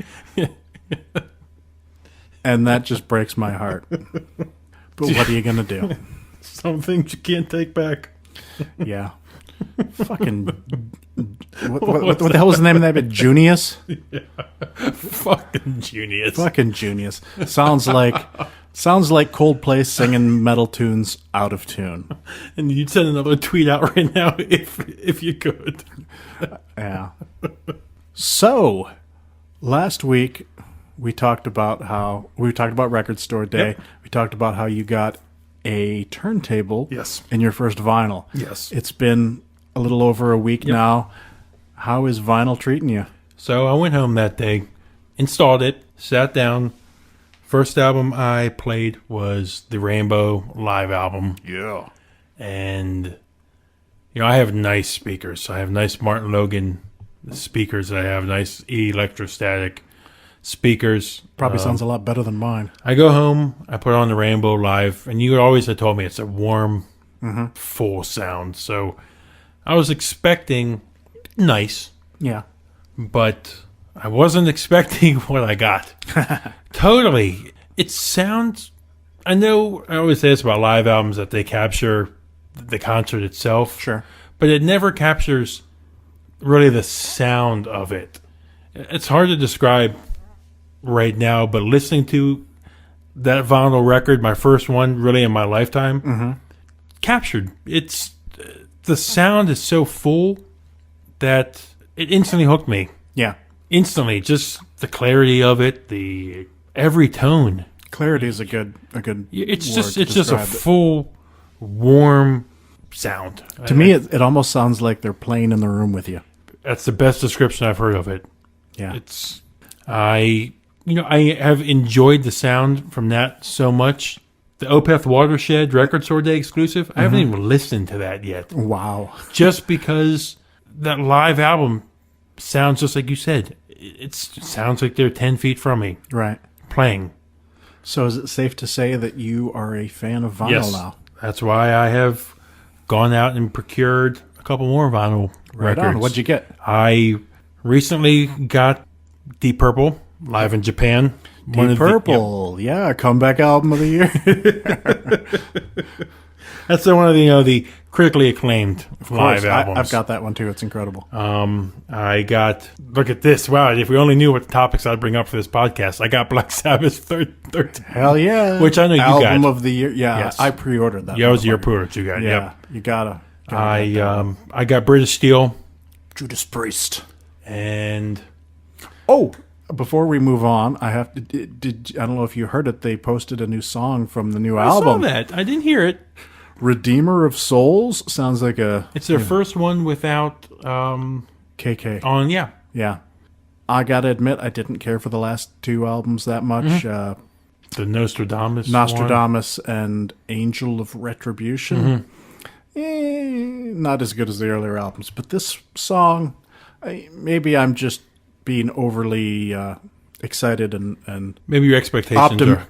S1: And that just breaks my heart. But what are you going to do?
S2: Some things you can't take back.
S1: Yeah. Fucking... What the hell was the name of that bit? Junius?
S2: Yeah. Fucking Junius.
S1: Fucking Junius. Sounds like Coldplay singing metal tunes out of tune.
S2: And you'd send another tweet out right now if you could.
S1: Yeah. So, last week we talked about Record Store Day.
S2: Yep.
S1: We talked about how you got a turntable
S2: Yes.
S1: in your first vinyl.
S2: Yes.
S1: It's been a little over a week now. How is vinyl treating you?
S2: So I went home that day, installed it, sat down. First album I played was the Rainbow live album.
S1: Yeah.
S2: And, I have nice speakers. I have nice Martin Logan speakers. I have nice electrostatic speakers.
S1: Probably sounds a lot better than mine.
S2: I go home, I put on the Rainbow live, and you always had told me it's a warm, full sound. So I was expecting nice,
S1: Yeah.
S2: but I wasn't expecting what I got. Totally. It sounds, I know I always say this about live albums, that they capture the concert itself.
S1: Sure.
S2: But it never captures really the sound of it. It's hard to describe right now, but listening to that vinyl record, my first one really in my lifetime, captured. The sound is so full that it instantly hooked me.
S1: Yeah.
S2: Instantly, just the clarity of it, the every tone.
S1: Clarity is a good
S2: It's
S1: word
S2: just
S1: to
S2: it's just a
S1: describe it.
S2: full, warm sound.
S1: To me, it almost sounds like they're playing in the room with you.
S2: That's the best description I've heard of it.
S1: Yeah.
S2: I have enjoyed the sound from that so much. The Opeth Watershed Record Store Day exclusive, I haven't even listened to that yet.
S1: Wow.
S2: Just because that live album sounds just like you said. It sounds like they're 10 feet from me
S1: Right.
S2: playing.
S1: So is it safe to say that you are a fan of vinyl
S2: Yes.
S1: now?
S2: That's why I have gone out and procured a couple more vinyl
S1: Right
S2: records.
S1: on. What'd you get?
S2: I recently got Deep Purple live in Japan.
S1: Deep Purple. Yeah, comeback album of the year.
S2: That's one of the critically acclaimed live albums.
S1: I've got that one too. It's incredible.
S2: I got, look at this. Wow, if we only knew what topics I'd bring up for this podcast. I got Black Sabbath's third
S1: Hell yeah.
S2: Which I know you
S1: album
S2: got.
S1: of the year. Yeah,
S2: Yes.
S1: I pre-ordered that.
S2: Yeah, it was your
S1: motherfucker.
S2: product you got.
S1: Yeah,
S2: Yep.
S1: you gotta.
S2: I got British Steel
S1: Judas Priest.
S2: and
S1: Oh, before we move on, I have to. I don't know if you heard it. They posted a new song from the new
S2: I saw
S1: album.
S2: that. I didn't hear it.
S1: Redeemer of Souls sounds like a
S2: It's their first one without
S1: KK.
S2: on. Yeah.
S1: Yeah. I gotta admit, I didn't care for the last two albums that much.
S2: The Nostradamus.
S1: Nostradamus and Angel of Retribution. Not as good as the earlier albums, but this song, maybe I'm just being overly excited and
S2: Maybe your expectations are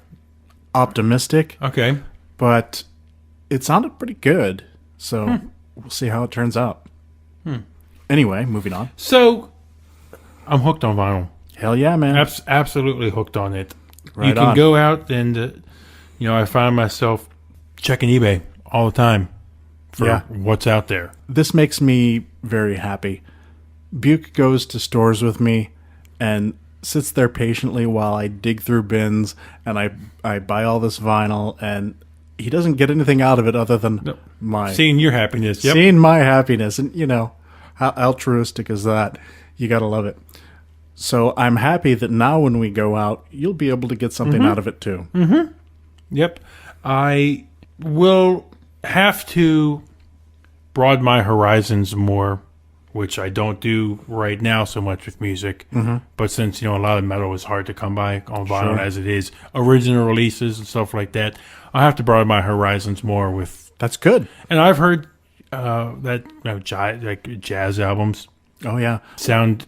S1: optimistic,
S2: okay.
S1: but it sounded pretty good. So we'll see how it turns out. Anyway, moving on.
S2: So I'm hooked on vinyl.
S1: Hell yeah, man.
S2: Absolutely hooked on it.
S1: Right
S2: you can
S1: on.
S2: go out and I find myself checking eBay all the time for what's out there.
S1: This makes me very happy. Buke goes to stores with me and sits there patiently while I dig through bins and I buy all this vinyl, and he doesn't get anything out of it other than my
S2: Seeing your happiness. Yep.
S1: seeing my happiness. And how altruistic is that? You gotta love it. So I'm happy that now when we go out, you'll be able to get something out of it too.
S2: Yep. I will have to broaden my horizons more, which I don't do right now so much with music. But since, a lot of metal is hard to come by on vinyl as it is, original releases and stuff like that, I'll have to broaden my horizons more with.
S1: That's good.
S2: And I've heard that jazz albums
S1: Oh yeah.
S2: sound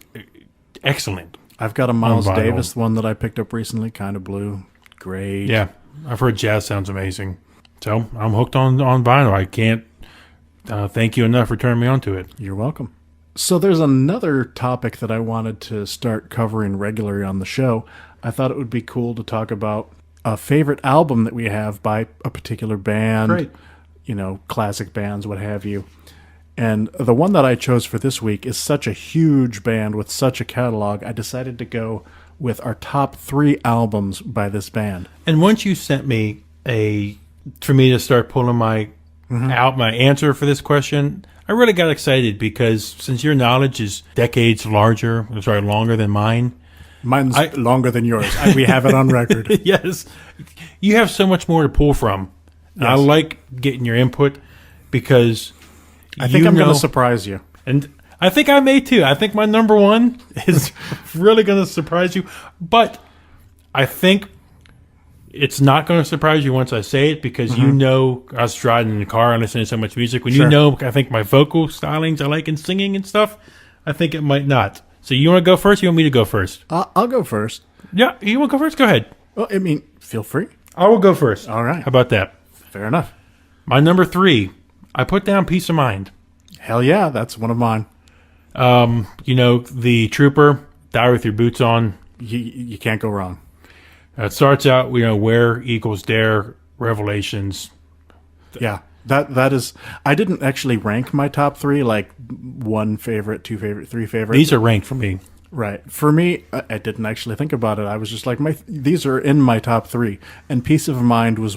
S2: excellent.
S1: I've got a Miles
S2: vinyl.
S1: Davis one that I picked up recently, kind of blue. Great.
S2: Yeah, I've heard jazz sounds amazing. So I'm hooked on vinyl. I can't thank you enough for turning me onto it.
S1: You're welcome. So there's another topic that I wanted to start covering regularly on the show. I thought it would be cool to talk about a favorite album that we have by a particular band.
S2: Great.
S1: Classic bands, what have you. And the one that I chose for this week is such a huge band with such a catalog, I decided to go with our top 3 albums by this band.
S2: And once you sent me for me to start pulling my answer for this question, I really got excited because since your knowledge is decades longer than mine,
S1: Mine's longer than yours. We have it on record.
S2: Yes. You have so much more to pull from.
S1: Yes.
S2: I like getting your input because
S1: I think I'm going to surprise you.
S2: And I think I may too. I think my number one is really going to surprise you. But I think it's not going to surprise you once I say it because you know I was driving in the car and listening to so much music. When you know, I think my vocal stylings I like in singing and stuff, I think it might not. So you want to go first? Or you want me to go first?
S1: I'll go first.
S2: Yeah, you want to go first? Go ahead.
S1: Well, I mean, feel free.
S2: I will go first.
S1: All right.
S2: How about that?
S1: Fair enough.
S2: My number 3, I put down Peace of Mind.
S1: Hell yeah, that's one of mine.
S2: The Trooper, Die With Your Boots On.
S1: You can't go wrong.
S2: It starts out, Where Eagles Dare, Revelations.
S1: Yeah, that is. I didn't actually rank my top 3 like 1 favorite, 2 favorite, 3 favorite.
S2: These are ranked for me.
S1: Right. For me, I didn't actually think about it. I was just like, these are in my top 3, and Peace of Mind was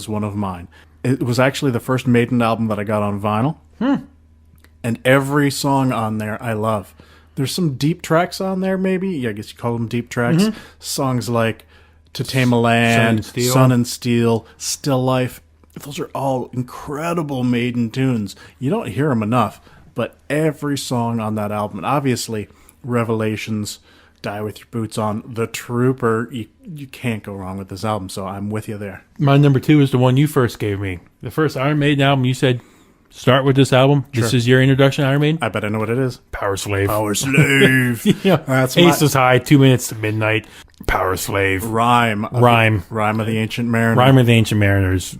S1: one of mine. It was actually the first Maiden album that I got on vinyl, and every song on there I love. There's some deep tracks on there, maybe. Yeah, I guess you call them deep tracks. Songs like To Tame a Land, Sun and Steel, Still Life. Those are all incredible Maiden tunes. You don't hear them enough, but every song on that album, and obviously Revelations, Die With Your Boots On, The Trooper, you can't go wrong with this album, so I'm with you there.
S2: My number 2 is the one you first gave me. The first Iron Maiden album, you said, start with this album. Sure. This is your introduction to Iron Maiden?
S1: I bet I know what it is.
S2: Power Slave.
S1: Power Slave.
S2: Yeah. That's Aces High, 2 Minutes to Midnight, Power Slave.
S1: Rhyme of the Ancient Mariner.
S2: Rhyme of the Ancient Mariners.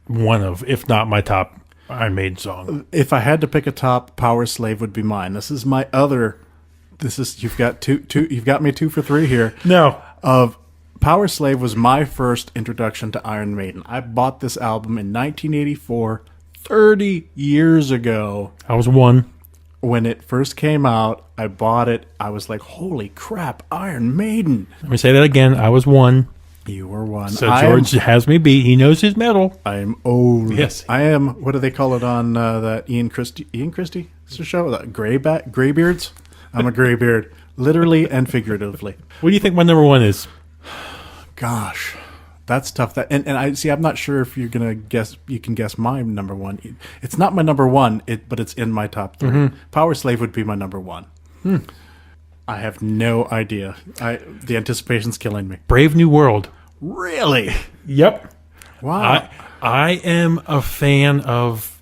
S2: One of, if not my top Iron Maiden song.
S1: If I had to pick a top, Power Slave would be mine. This is my other. You've got two. You've got me 2 for 3 here.
S2: No,
S1: Power Slave was my first introduction to Iron Maiden. I bought this album in 1984, 30 years ago.
S2: I was 1.
S1: When it first came out, I bought it. I was like, "Holy crap, Iron Maiden!"
S2: Let me say that again. I was 1.
S1: You were 1.
S2: So George has me beat. He knows his metal.
S1: I am old.
S2: Yes,
S1: I am. What do they call it on that Ian Christie show? That graybeards. I'm a graybeard, literally and figuratively.
S2: What do you think my number 1 is?
S1: Gosh, that's tough. And I see. I'm not sure if you're gonna guess. You can guess my number 1. It's not my number 1. But it's in my top 3. Power Slave would be my number 1. I have no idea. The anticipation's killing me.
S2: Brave New World.
S1: Really?
S2: Yep.
S1: Wow.
S2: I am a fan of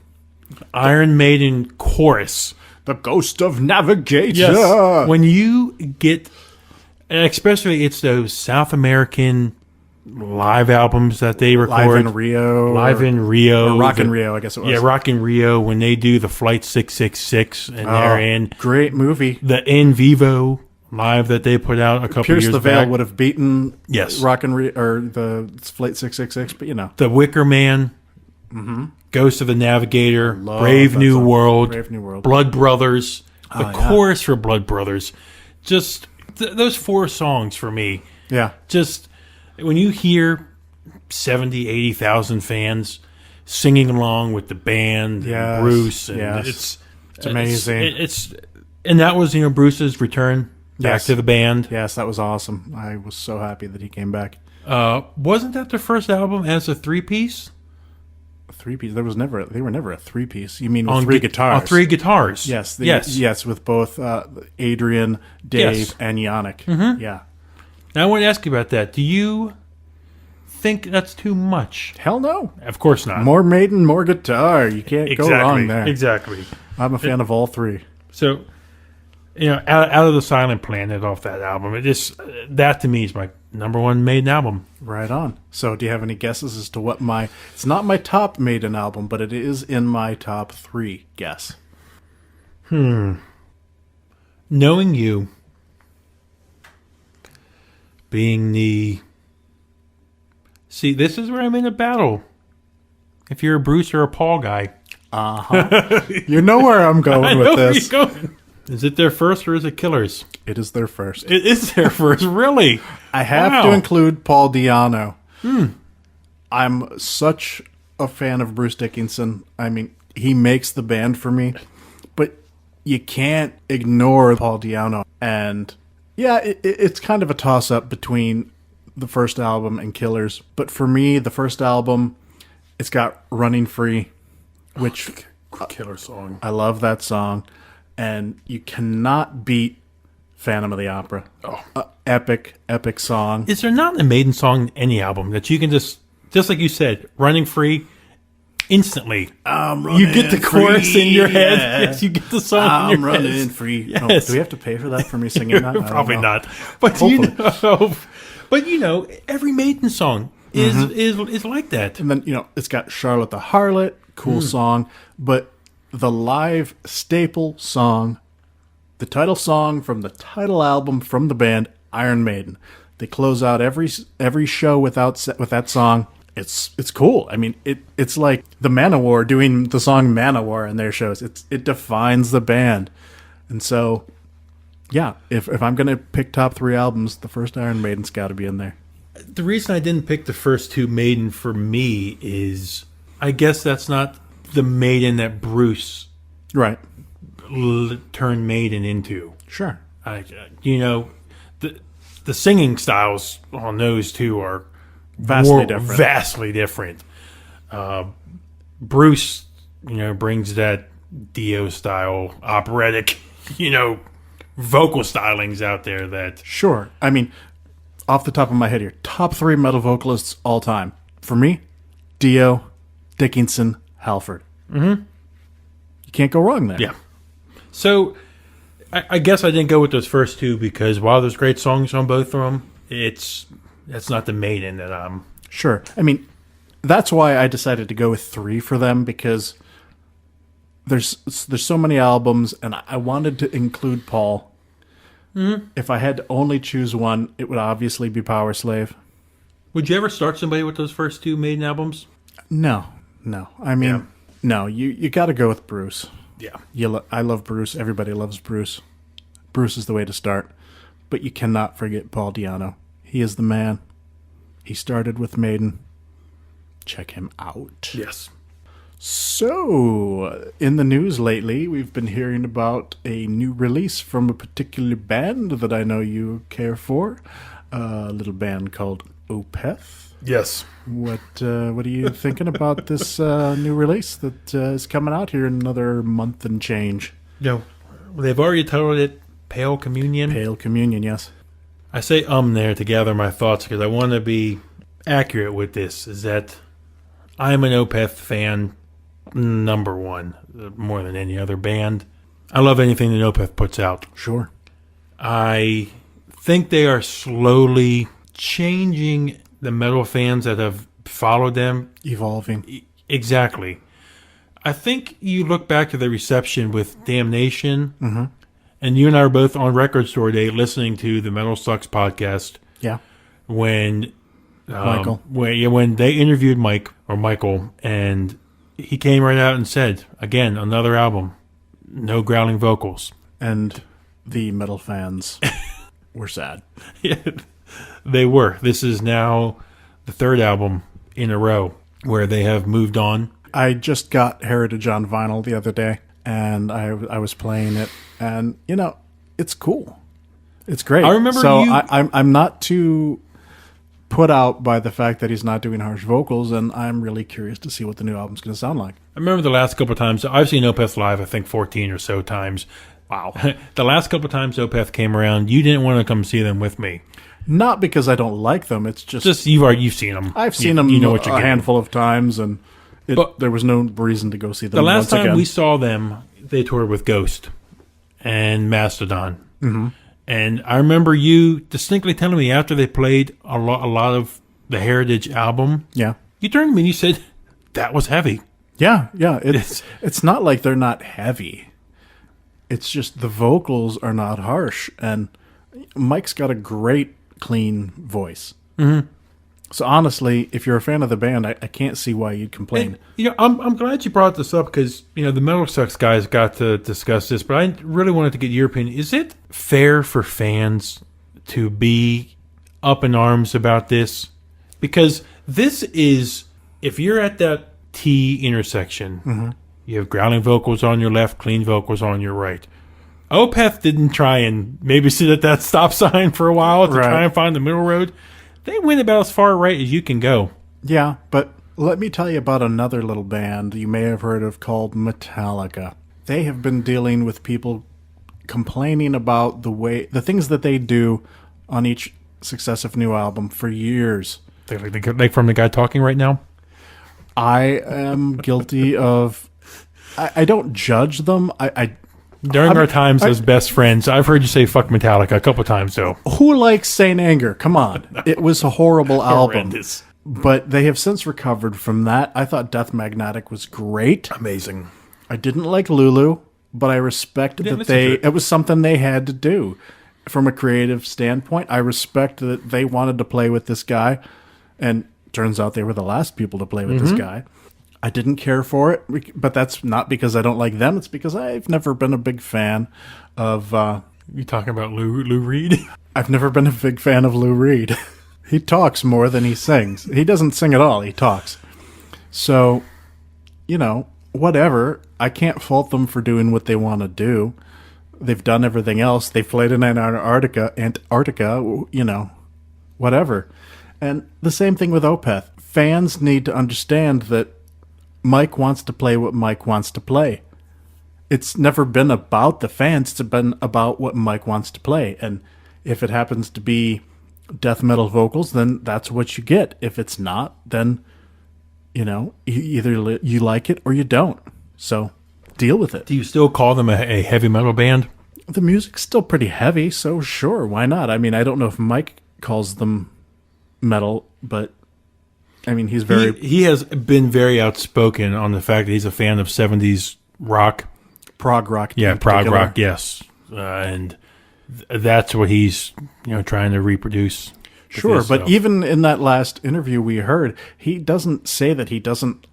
S2: Iron Maiden chorus.
S1: The Ghost of Navigator.
S2: Yes. When you get, especially it's those South American live albums that they record.
S1: Live in Rio.
S2: Or
S1: Rock in Rio, I guess it was.
S2: Yeah, Rock in Rio, when they do the Flight 666 and they're in.
S1: Great movie.
S2: The In Vivo live that they put out a couple
S1: Pierce
S2: years
S1: the Veil
S2: back.
S1: would have beaten
S2: Yes.
S1: Rock in Rio, or the Flight 666, but you know.
S2: The Wicker Man. Ghost of the Navigator, Brave
S1: that
S2: New
S1: song.
S2: World,
S1: Brave New World.
S2: Blood Brothers, the chorus for Blood Brothers. Just those 4 songs for me.
S1: Yeah.
S2: Just when you hear 70, 80,000 fans singing along with the band, and Bruce, and it's
S1: amazing.
S2: And that was Bruce's return back to the band.
S1: Yes, that was awesome. I was so happy that he came back.
S2: Wasn't that their first album as a 3-piece?
S1: A 3-piece. They were never a 3-piece. You mean with 3 guitars?
S2: On 3 guitars.
S1: Yes.
S2: Yes.
S1: Yes, with both Adrian, Dave, and Yannick. Yeah.
S2: Now I want to ask you about that. Do you think that's too much?
S1: Hell no.
S2: Of course not.
S1: More Maiden, more guitar. You can't go wrong there.
S2: Exactly.
S1: I'm a fan of all 3.
S2: So, out of the Silent Planet off that album, that to me is my number 1 Maiden album.
S1: Right on. So, do you have any guesses as to what it's not my top Maiden album, but it is in my top 3 guess?
S2: Knowing You, being the... See, this is where I'm in a battle. If you're a Bruce or a Paul guy.
S1: You know where I'm going with this.
S2: Where you're going. Is it their first or is it Killers?
S1: It is their first.
S2: It is their first, really?
S1: I have to include Paul Di'Anno. I'm such a fan of Bruce Dickinson. I mean, he makes the band for me. But you can't ignore Paul Di'Anno. And Yeah, it's kind of a toss-up between the first album and Killers. But for me, the first album, it's got Running Free, which
S2: Killer song.
S1: I love that song. And you cannot beat Phantom of the Opera. Epic song.
S2: Is there not a Maiden song in any album that you can just like you said, Running Free, instantly you get the chorus in your head? Yes, you get the song in your head. I'm running free.
S1: Yes. Do we have to pay for that for me singing that?
S2: Probably not. But every Maiden song is like that.
S1: And then, it's got Charlotte the Harlot, cool song, but the live staple song, the title song from the title album from the band Iron Maiden. They close out every show with that song. It's cool. I mean, it's like the Manowar doing the song Manowar in their shows. It defines the band. And so, yeah, if I'm going to pick top 3 albums, the first Iron Maiden's got to be in there.
S2: The reason I didn't pick the first 2 Maiden for me is I guess that's not the Maiden that Bruce
S1: right
S2: turned Maiden into.
S1: Sure.
S2: The singing styles on those two are
S1: vastly different.
S2: Bruce, brings that Dio style operatic, vocal stylings out there that...
S1: Sure. I mean, off the top of my head here, top 3 metal vocalists all time. For me, Dio, Dickinson, Halford.
S2: Mm-hmm.
S1: You can't go wrong there.
S2: Yeah. So, I guess I didn't go with those first 2 because while there's great songs on both of them, that's not the Maiden that I'm...
S1: Sure. I mean, that's why I decided to go with 3 for them, because there's so many albums, and I wanted to include Paul.
S2: Mm-hmm.
S1: If I had to only choose one, it would obviously be Power Slave.
S2: Would you ever start somebody with those first 2 Maiden albums?
S1: No. I mean, no. You got to go with Bruce.
S2: Yeah.
S1: I love Bruce. Everybody loves Bruce. Bruce is the way to start. But you cannot forget Paul Di'Anno. He is the man. He started with Maiden. Check him out.
S2: Yes.
S1: So, in the news lately, we've been hearing about a new release from a particular band that I know you care for. A little band called Opeth.
S2: Yes.
S1: What are you thinking about this new release that is coming out here in another month and change?
S2: They've already titled it Pale Communion.
S1: Pale Communion, yes.
S2: I say there to gather my thoughts because I want to be accurate with this, is that I'm an Opeth fan, number 1, more than any other band. I love anything that Opeth puts out.
S1: Sure.
S2: I think they are slowly changing the metal fans that have followed them.
S1: Evolving.
S2: Exactly. I think you look back to the reception with Damnation, and you and I were both on Record Store Day listening to the Metal Sucks podcast.
S1: Yeah.
S2: When
S1: Michael.
S2: When they interviewed Michael, and he came right out and said, again, another album, no growling vocals.
S1: And the metal fans were sad.
S2: Yeah, they were. This is now the 3rd album in a row where they have moved on.
S1: I just got Heritage on vinyl the other day, and I was playing it, and it's cool. It's great.
S2: I remember
S1: I'm not too put out by the fact that he's not doing harsh vocals, and I'm really curious to see what the new album's going to sound like.
S2: I remember the last couple of times I've seen Opeth live. I think 14 or so times.
S1: Wow.
S2: The last couple of times Opeth came around, you didn't want to come see them with me.
S1: Not because I don't like them. It's just
S2: you've seen them.
S1: I've seen them a handful of times, and there was no reason to go see them.
S2: The last time we saw them, they toured with Ghost and Mastodon.
S1: Mm-hmm.
S2: And I remember you distinctly telling me after they played a lot of the Heritage album.
S1: Yeah.
S2: You turned to me and you said, that was heavy.
S1: Yeah. It's not like they're not heavy. It's just the vocals are not harsh. And Mike's got a great, clean voice.
S2: Mm-hmm.
S1: So honestly, if you're a fan of the band, I can't see why you'd complain.
S2: And, I'm glad you brought this up because, the Metal Sucks guys got to discuss this, but I really wanted to get your opinion. Is it fair for fans to be up in arms about this? Because this is, if you're at that T intersection, you have growling vocals on your left, clean vocals on your right. Opeth didn't try and maybe sit at that stop sign for a while to try and find the middle road. They went about as far right as you can go.
S1: Yeah, but let me tell you about another little band you may have heard of called Metallica. They have been dealing with people complaining about the things that they do on each successive new album for years.
S2: Like from the guy talking right now?
S1: I am guilty of... I don't judge them.
S2: During our times as best friends, I've heard you say fuck Metallica a couple times, though.
S1: Who likes Saint Anger? Come on. It was a horrible album.
S2: Horrendous.
S1: But they have since recovered from that. I thought Death Magnetic was great.
S2: Amazing.
S1: I didn't like Lulu, but I respect that it was something they had to do. From a creative standpoint, I respect that they wanted to play with this guy, and turns out they were the last people to play with this guy. I didn't care for it, but that's not because I don't like them. It's because I've never been a big fan of...
S2: You talking about Lou Reed?
S1: I've never been a big fan of Lou Reed. He talks more than he sings. He doesn't sing at all. He talks. So, whatever. I can't fault them for doing what they want to do. They've done everything else. They've played in Antarctica, whatever. And the same thing with Opeth. Fans need to understand that Mike wants to play what Mike wants to play. It's never been about the fans. It's been about what Mike wants to play. And if it happens to be death metal vocals, then that's what you get. If it's not, then, either you like it or you don't. So deal with it.
S2: Do you still call them a heavy metal band?
S1: The music's still pretty heavy, so sure, why not? I mean, I don't know if Mike calls them metal, but I mean, he's very...
S2: He has been very outspoken on the fact that he's a fan of 70s rock.
S1: Prog rock.
S2: Yeah, prog rock, yes. And that's what he's, trying to reproduce.
S1: Sure, but even in that last interview we heard, he doesn't say that he doesn't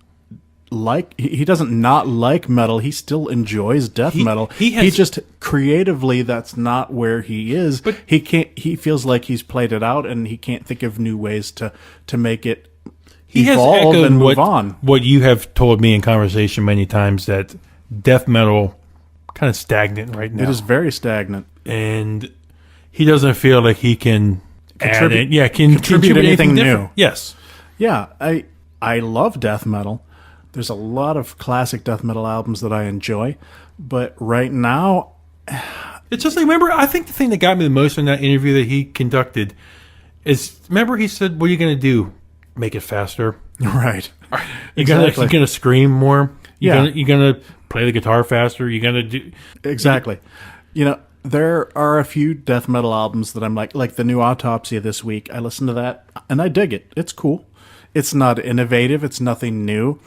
S1: not like metal. He still enjoys death metal. He just creatively, that's not where he is. But he feels like he's played it out and he can't think of new ways to make it evolve and move on.
S2: What you have told me in conversation many times, that death metal kind of stagnant right now.
S1: It is very stagnant.
S2: And he doesn't feel like he can contribute anything new. Yes.
S1: Yeah, I love death metal. There's a lot of classic death metal albums that I enjoy, but right now...
S2: It's just like, remember, I think the thing that got me the most in that interview that he conducted is, remember he said, what are you going to do? Make it faster?
S1: Right.
S2: You're going to scream more? You're going to play the guitar faster? You're going to do...
S1: Exactly. There are a few death metal albums that I'm like the new Autopsy this week. I listened to that, and I dig it. It's cool. It's not innovative. It's nothing new.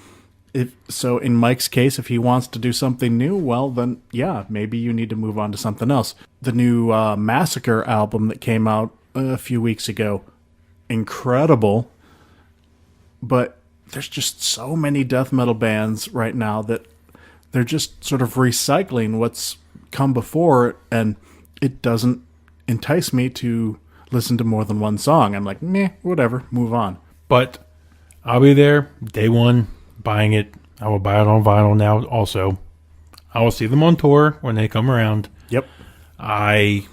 S1: So in Mike's case, if he wants to do something new, well, then, yeah, maybe you need to move on to something else. The new Massacre album that came out a few weeks ago, incredible. But there's just so many death metal bands right now that they're just sort of recycling what's come before, and it doesn't entice me to listen to more than one song. I'm like, meh, whatever, move on.
S2: But I'll be there day one, buying it. I will buy it on vinyl now also. I will see them on tour when they come around.
S1: Yep.
S2: I'm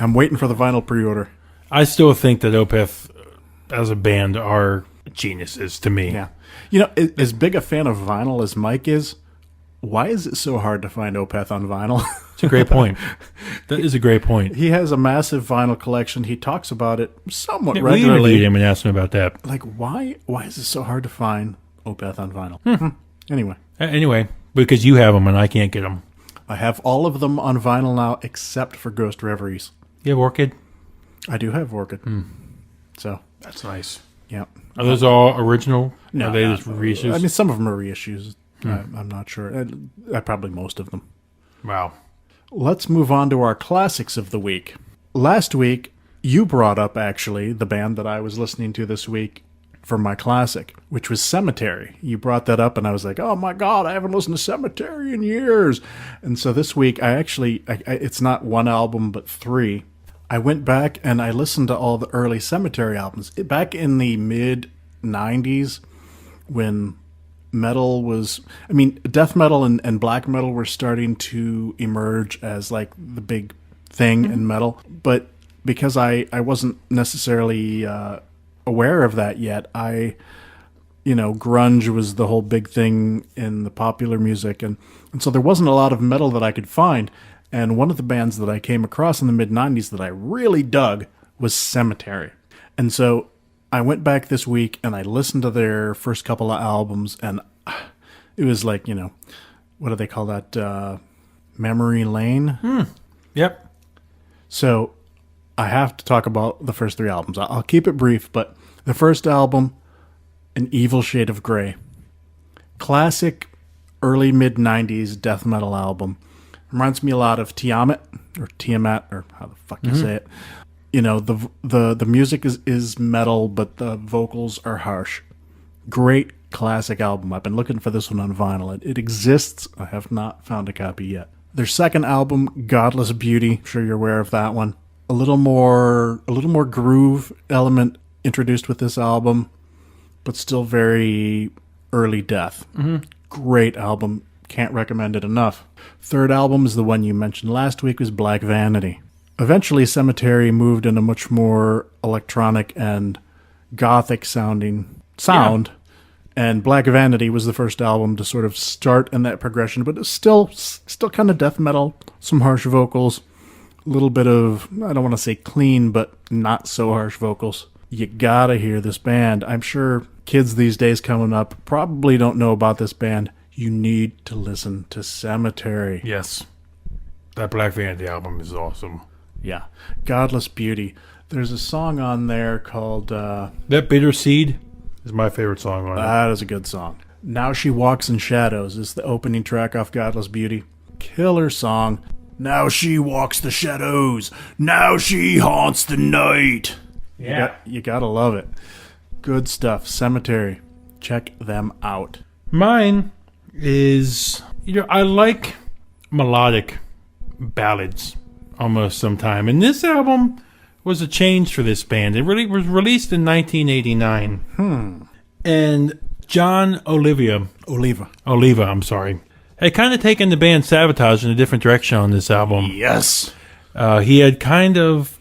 S1: waiting for the vinyl pre-order.
S2: I still think that Opeth as a band are geniuses to me.
S1: Yeah. As big a fan of vinyl as Mike is, why is it so hard to find Opeth on vinyl?
S2: It's a great point. That is a great point.
S1: He has a massive vinyl collection. He talks about it somewhat
S2: regularly. We interviewed him and asked him about that.
S1: Like, why is it so hard to find Opeth on vinyl? Anyway,
S2: because you have them and I can't get them.
S1: I have all of them on vinyl now except for Ghost Reveries.
S2: You have Orchid?
S1: I do have Orchid. So
S2: that's nice.
S1: Yeah.
S2: Are those all original?
S1: No.
S2: Are they just reissues?
S1: I mean, some of them are reissues. I'm not sure. Probably most of them.
S2: Wow.
S1: Let's move on to our classics of the week. Last week, you brought up, actually, the band that I was listening to this week for my classic, which was Cemetery. You brought that up, and I was like, oh my God, I haven't listened to Cemetery in years. And so this week, it's not one album, but three. I went back and I listened to all the early Cemetery albums. Back in the mid-90s, when metal was, I mean, death metal and black metal were starting to emerge as like the big thing in metal. But because I wasn't necessarily aware of that yet, grunge was the whole big thing in the popular music. And so there wasn't a lot of metal that I could find. And one of the bands that I came across in the mid-90s that I really dug was Cemetery. And so I went back this week and I listened to their first couple of albums, and it was like, what do they call that? Memory Lane?
S2: Yep.
S1: So I have to talk about the first three albums. I'll keep it brief, but the first album, An Evil Shade of Grey. Classic early mid-90s death metal album. Reminds me a lot of Tiamat, or how the fuck you say it. The music is metal, but the vocals are harsh. Great classic album. I've been looking for this one on vinyl. It exists. I have not found a copy yet. Their second album, Godless Beauty. I'm sure you're aware of that one. A little more groove element introduced with this album, but still very early death. Great album. Can't recommend it enough. Third album is the one you mentioned last week, was Black Vanity. Eventually, Cemetery moved in a much more electronic and gothic sounding sound. Yeah. And Black Vanity was the first album to sort of start in that progression, but it's still kind of death metal, some harsh vocals, a little bit of, I don't want to say clean, but not so harsh vocals. You gotta hear this band. I'm sure kids these days coming up probably don't know about this band. You need to listen to Cemetery.
S2: Yes. That Black Vanity album is awesome.
S1: Yeah. Godless Beauty. There's a song on there called...
S2: That Bitter Seed is my favorite song on it.
S1: That is a good song. Now She Walks in Shadows is the opening track off Godless Beauty. Killer song. Now she walks the shadows. Now she haunts the night.
S2: Yeah.
S1: You gotta love it. Good stuff. Cemetery. Check them out.
S2: Mine is, I like melodic ballads almost sometime. And this album was a change for this band. It really was released in 1989. And John Oliva, I'm sorry, had kind of taken the band Sabotage in a different direction on this album.
S1: Yes.
S2: He had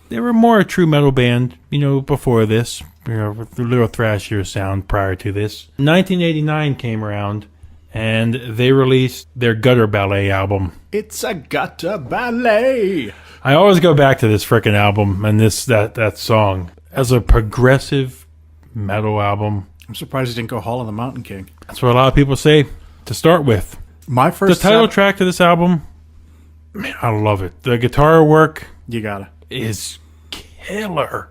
S2: they were more a true metal band, before this, with a little thrashier sound prior to this. 1989 came around, and they released their Gutter Ballet album.
S1: It's a gutter ballet.
S2: I always go back to this frickin' album and that song as a progressive metal album.
S1: I'm surprised he didn't go Hall of the Mountain King.
S2: That's what a lot of people say to start with.
S1: My first
S2: the title track to this album, man, I love it. The guitar work,
S1: you gotta,
S2: is killer.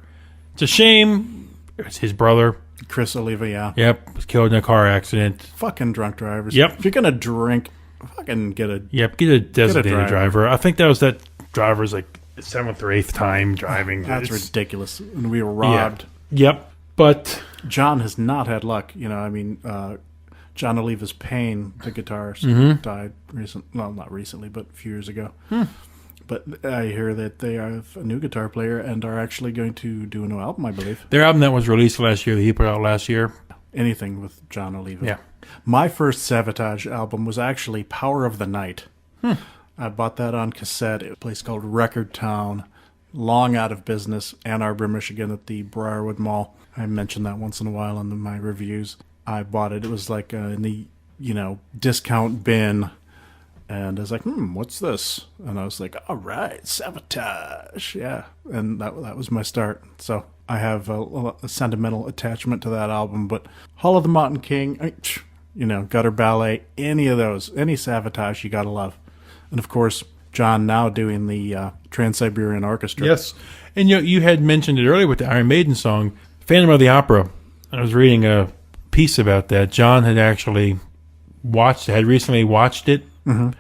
S2: It's a shame it's his brother,
S1: Chris Oliva. Yeah.
S2: Yep, was killed in a car accident.
S1: Fucking drunk drivers.
S2: Yep.
S1: If you're gonna drink, fucking get a
S2: designated driver. I think that was that driver's like 7th or 8th time driving.
S1: That's ridiculous. And we were robbed.
S2: Yeah. Yep. But
S1: John has not had luck. John Oliva's Payne, the guitarist, died not recently, but a few years ago. But I hear that they have a new guitar player and are actually going to do a new album, I believe.
S2: Their album that was released last year, that he put out last year.
S1: Anything with John Oliva.
S2: Yeah.
S1: My first Sabotage album was actually Power of the Night. I bought that on cassette at a place called Record Town, long out of business, Ann Arbor, Michigan, at the Briarwood Mall. I mention that once in a while in my reviews. I bought it. It was like in the, discount bin. And I was like, what's this? And I was like, all right, Sabotage. Yeah. And that was my start. So I have a sentimental attachment to that album. But Hall of the Mountain King, Gutter Ballet, any of those, any Sabotage you got to love. And of course, John now doing the Trans-Siberian Orchestra.
S2: Yes. And you had mentioned it earlier with the Iron Maiden song, Phantom of the Opera. I was reading a piece about that. John had actually recently watched it. Mm-hmm.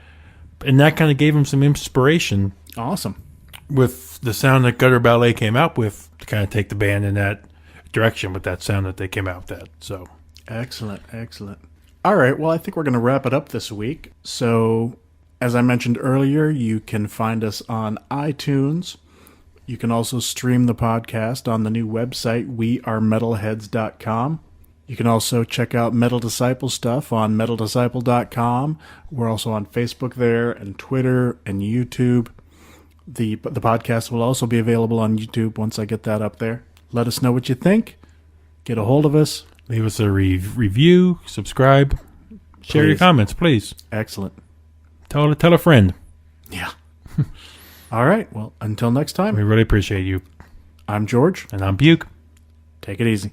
S2: And that kind of gave him some inspiration.
S1: Awesome.
S2: With the sound that Gutter Ballet came out with to kind of take the band in that direction with that sound that they came out with that. So
S1: excellent. All right. Well, I think we're going to wrap it up this week. So as I mentioned earlier, you can find us on iTunes. You can also stream the podcast on the new website, wearemetalheads.com. You can also check out Metal Disciple stuff on metaldisciple.com. We're also on Facebook there, and Twitter, and YouTube. The podcast will also be available on YouTube once I get that up there. Let us know what you think. Get a hold of us.
S2: Leave us a review, subscribe, share your
S1: Please.
S2: comments, please.
S1: Excellent.
S2: Tell a friend.
S1: Yeah. All right. Well, until next time,
S2: We really appreciate you.
S1: I'm George.
S2: And I'm Buke.
S1: Take it easy.